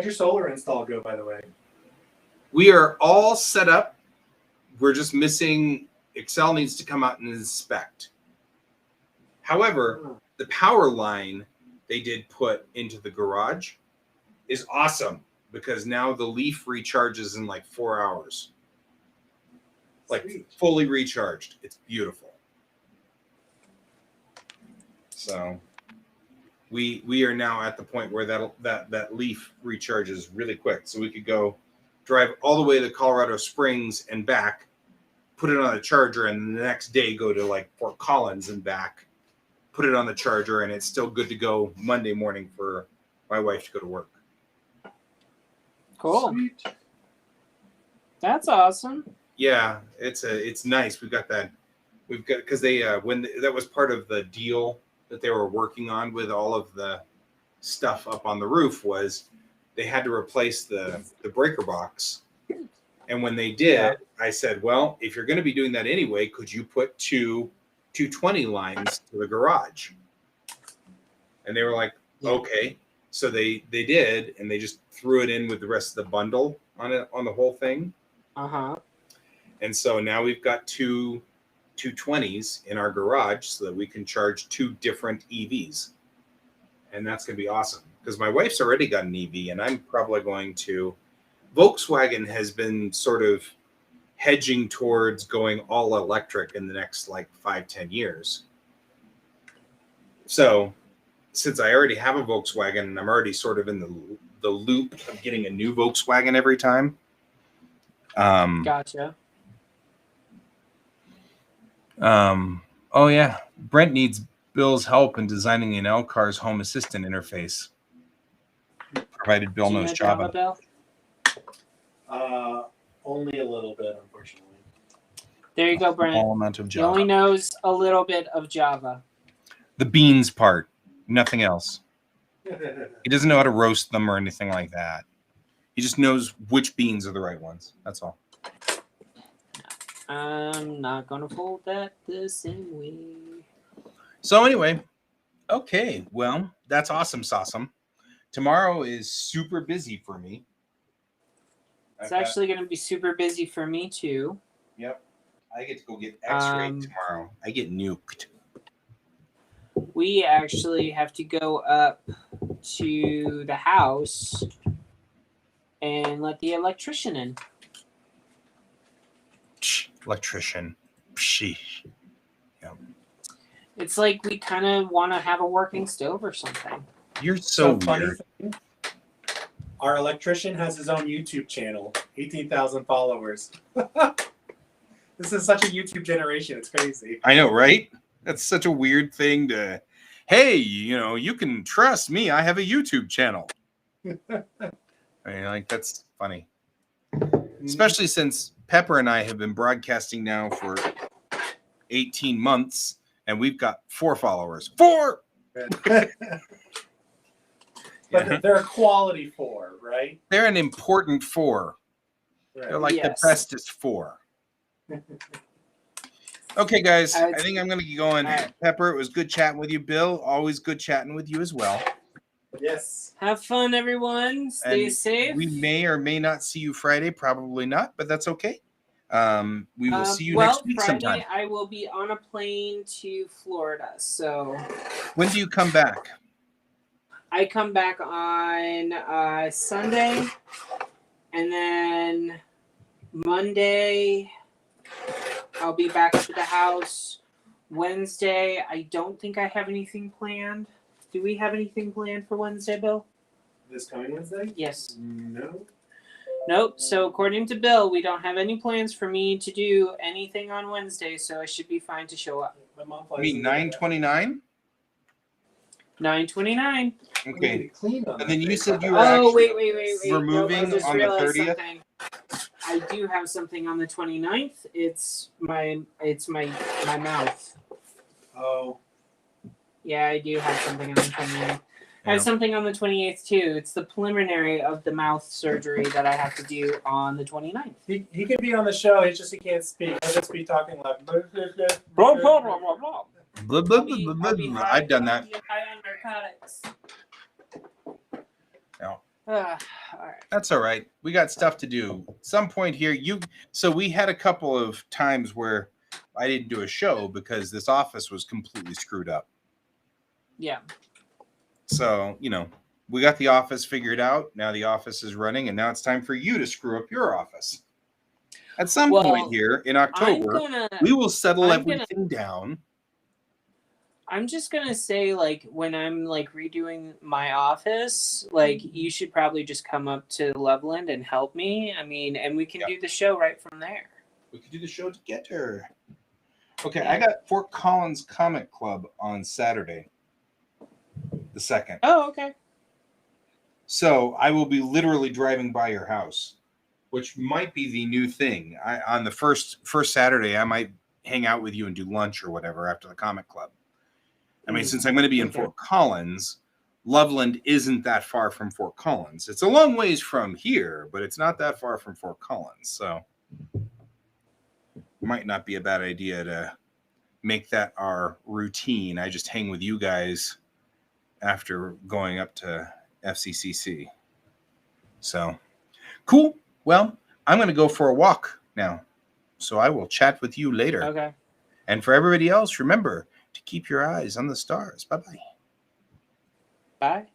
your solar install go, by the way? We are all set up. We're just missing... Excel needs to come out and inspect. However, the power line they did put into the garage is awesome because now the Leaf recharges in like 4 hours. Like Sweet. fully recharged. It's beautiful. So we are now at the point where that Leaf recharges really quick. So we could go drive all the way to Colorado Springs and back, put it on a charger, and the next day go to like Fort Collins and back, put it on the charger, and it's still good to go Monday morning for my wife to go to work. Cool. Sweet. That's awesome. Yeah, it's nice. We've got because they that was part of the deal that they were working on with all of the stuff up on the roof was they had to replace the breaker box. And when they did, I said, well, if you're going to be doing that anyway, could you put two 220 lines to the garage? And they were like, okay. So they did, and they just threw it in with the rest of the bundle on the whole thing. Uh-huh. And so now we've got two 220s in our garage so that we can charge 2 different EVs. And that's going to be awesome because my wife's already got an EV, and I'm probably going to... Volkswagen has been sort of hedging towards going all electric in the next like 5-10 years. So since I already have a Volkswagen and I'm already sort of in the loop of getting a new Volkswagen every time. Gotcha. Oh yeah, Brent needs Bill's help in designing an L-Car's home assistant interface. Provided Bill Do you knows know Java. Bill? Only a little bit, unfortunately. There you go, Brent. Small amount of He Java. only knows a little bit of Java. The beans part, nothing else. He doesn't know how to roast them or anything like that. He just knows which beans are the right ones. That's all. I'm not gonna fold that the same way. So anyway, okay, well, that's awesome, Sawsome. Tomorrow is super busy for me. It's actually gonna be super busy for me too. Yep. I get to go get X-rayed Um, tomorrow. I get nuked. We actually have to go up to the house and let the electrician in. Electrician. Sheesh. It's like we kind of want to have a working stove or something. You're so funny weird. thing, our electrician has his own YouTube channel, 18,000 followers. This is such a YouTube generation. It's crazy. I know, right? That's such a weird thing to, hey, you can trust me. I have a YouTube channel. I mean, like, that's funny. Especially since Pepper and I have been broadcasting now for 18 months, and we've got 4 followers. 4! But Yeah. they're a quality 4, right? They're an important 4. Right. They're like Yes. the bestest 4. Okay, guys. I I would- think I'm going to get going. Alright. Pepper, it was good chatting with you. Bill, always good chatting with you as well. Yes. Have fun, everyone. Stay And safe. we may or may not see you Friday. Probably not, but that's okay. We will see you well, next week Friday sometime. I will be on a plane to Florida, so When do you come back? I come back on Sunday, and then Monday I'll be back up at the house. Wednesday, I don't think I have anything planned. Do we have anything planned for Wednesday, Bill? This coming Wednesday? Yes. No. Nope. So according to Bill, we don't have any plans for me to do anything on Wednesday, so I should be fine to show up. My mom I flies mean, in 9:29. 9:29. Okay. Clean on And then that you day. said you were Oh, actually wait. we're Nope, moving I just on the realized 30th? something. I do have something on the 29th. It's my mouth. Oh. Yeah, I do have something on the 29th. I have Yeah. something on the 28th too. It's the preliminary of the mouth surgery that I have to do on the 29th. He could be on the show. It's just he can't speak. He'll just be talking loud. Blah, blah, blah, blah, blah. Blah, I'll blah, be- blah, I'll blah, be blah. high- I've done I'll that. be high on narcotics. No. All right. That's all right. We got stuff to do. Some point here, so we had a couple of times where I didn't do a show because this office was completely screwed up. Yeah. So, we got the office figured out. Now the office is running, and now it's time for you to screw up your office. At some Well, point here in October, we will settle I'm gonna- everything down. I'm just gonna say, like, when I'm like redoing my office, like, you should probably just come up to Loveland and help me. I mean, and we can do the show right from there. We could do the show together. Okay, I got Fort Collins Comic Club on Saturday, the 2nd. Oh, okay. So I will be literally driving by your house, which might be the new thing. On the first Saturday, I might hang out with you and do lunch or whatever after the comic club. I mean, since I'm going to be in Okay. Fort Collins, Loveland isn't that far from Fort Collins. It's a long ways from here, but it's not that far from Fort Collins. So might not be a bad idea to make that our routine. I just hang with you guys after going up to FCCC. So cool. Well, I'm going to go for a walk now. So I will chat with you later. Okay. And for everybody else, remember to keep your eyes on the stars. Bye-bye. Bye.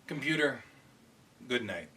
Computer, good night.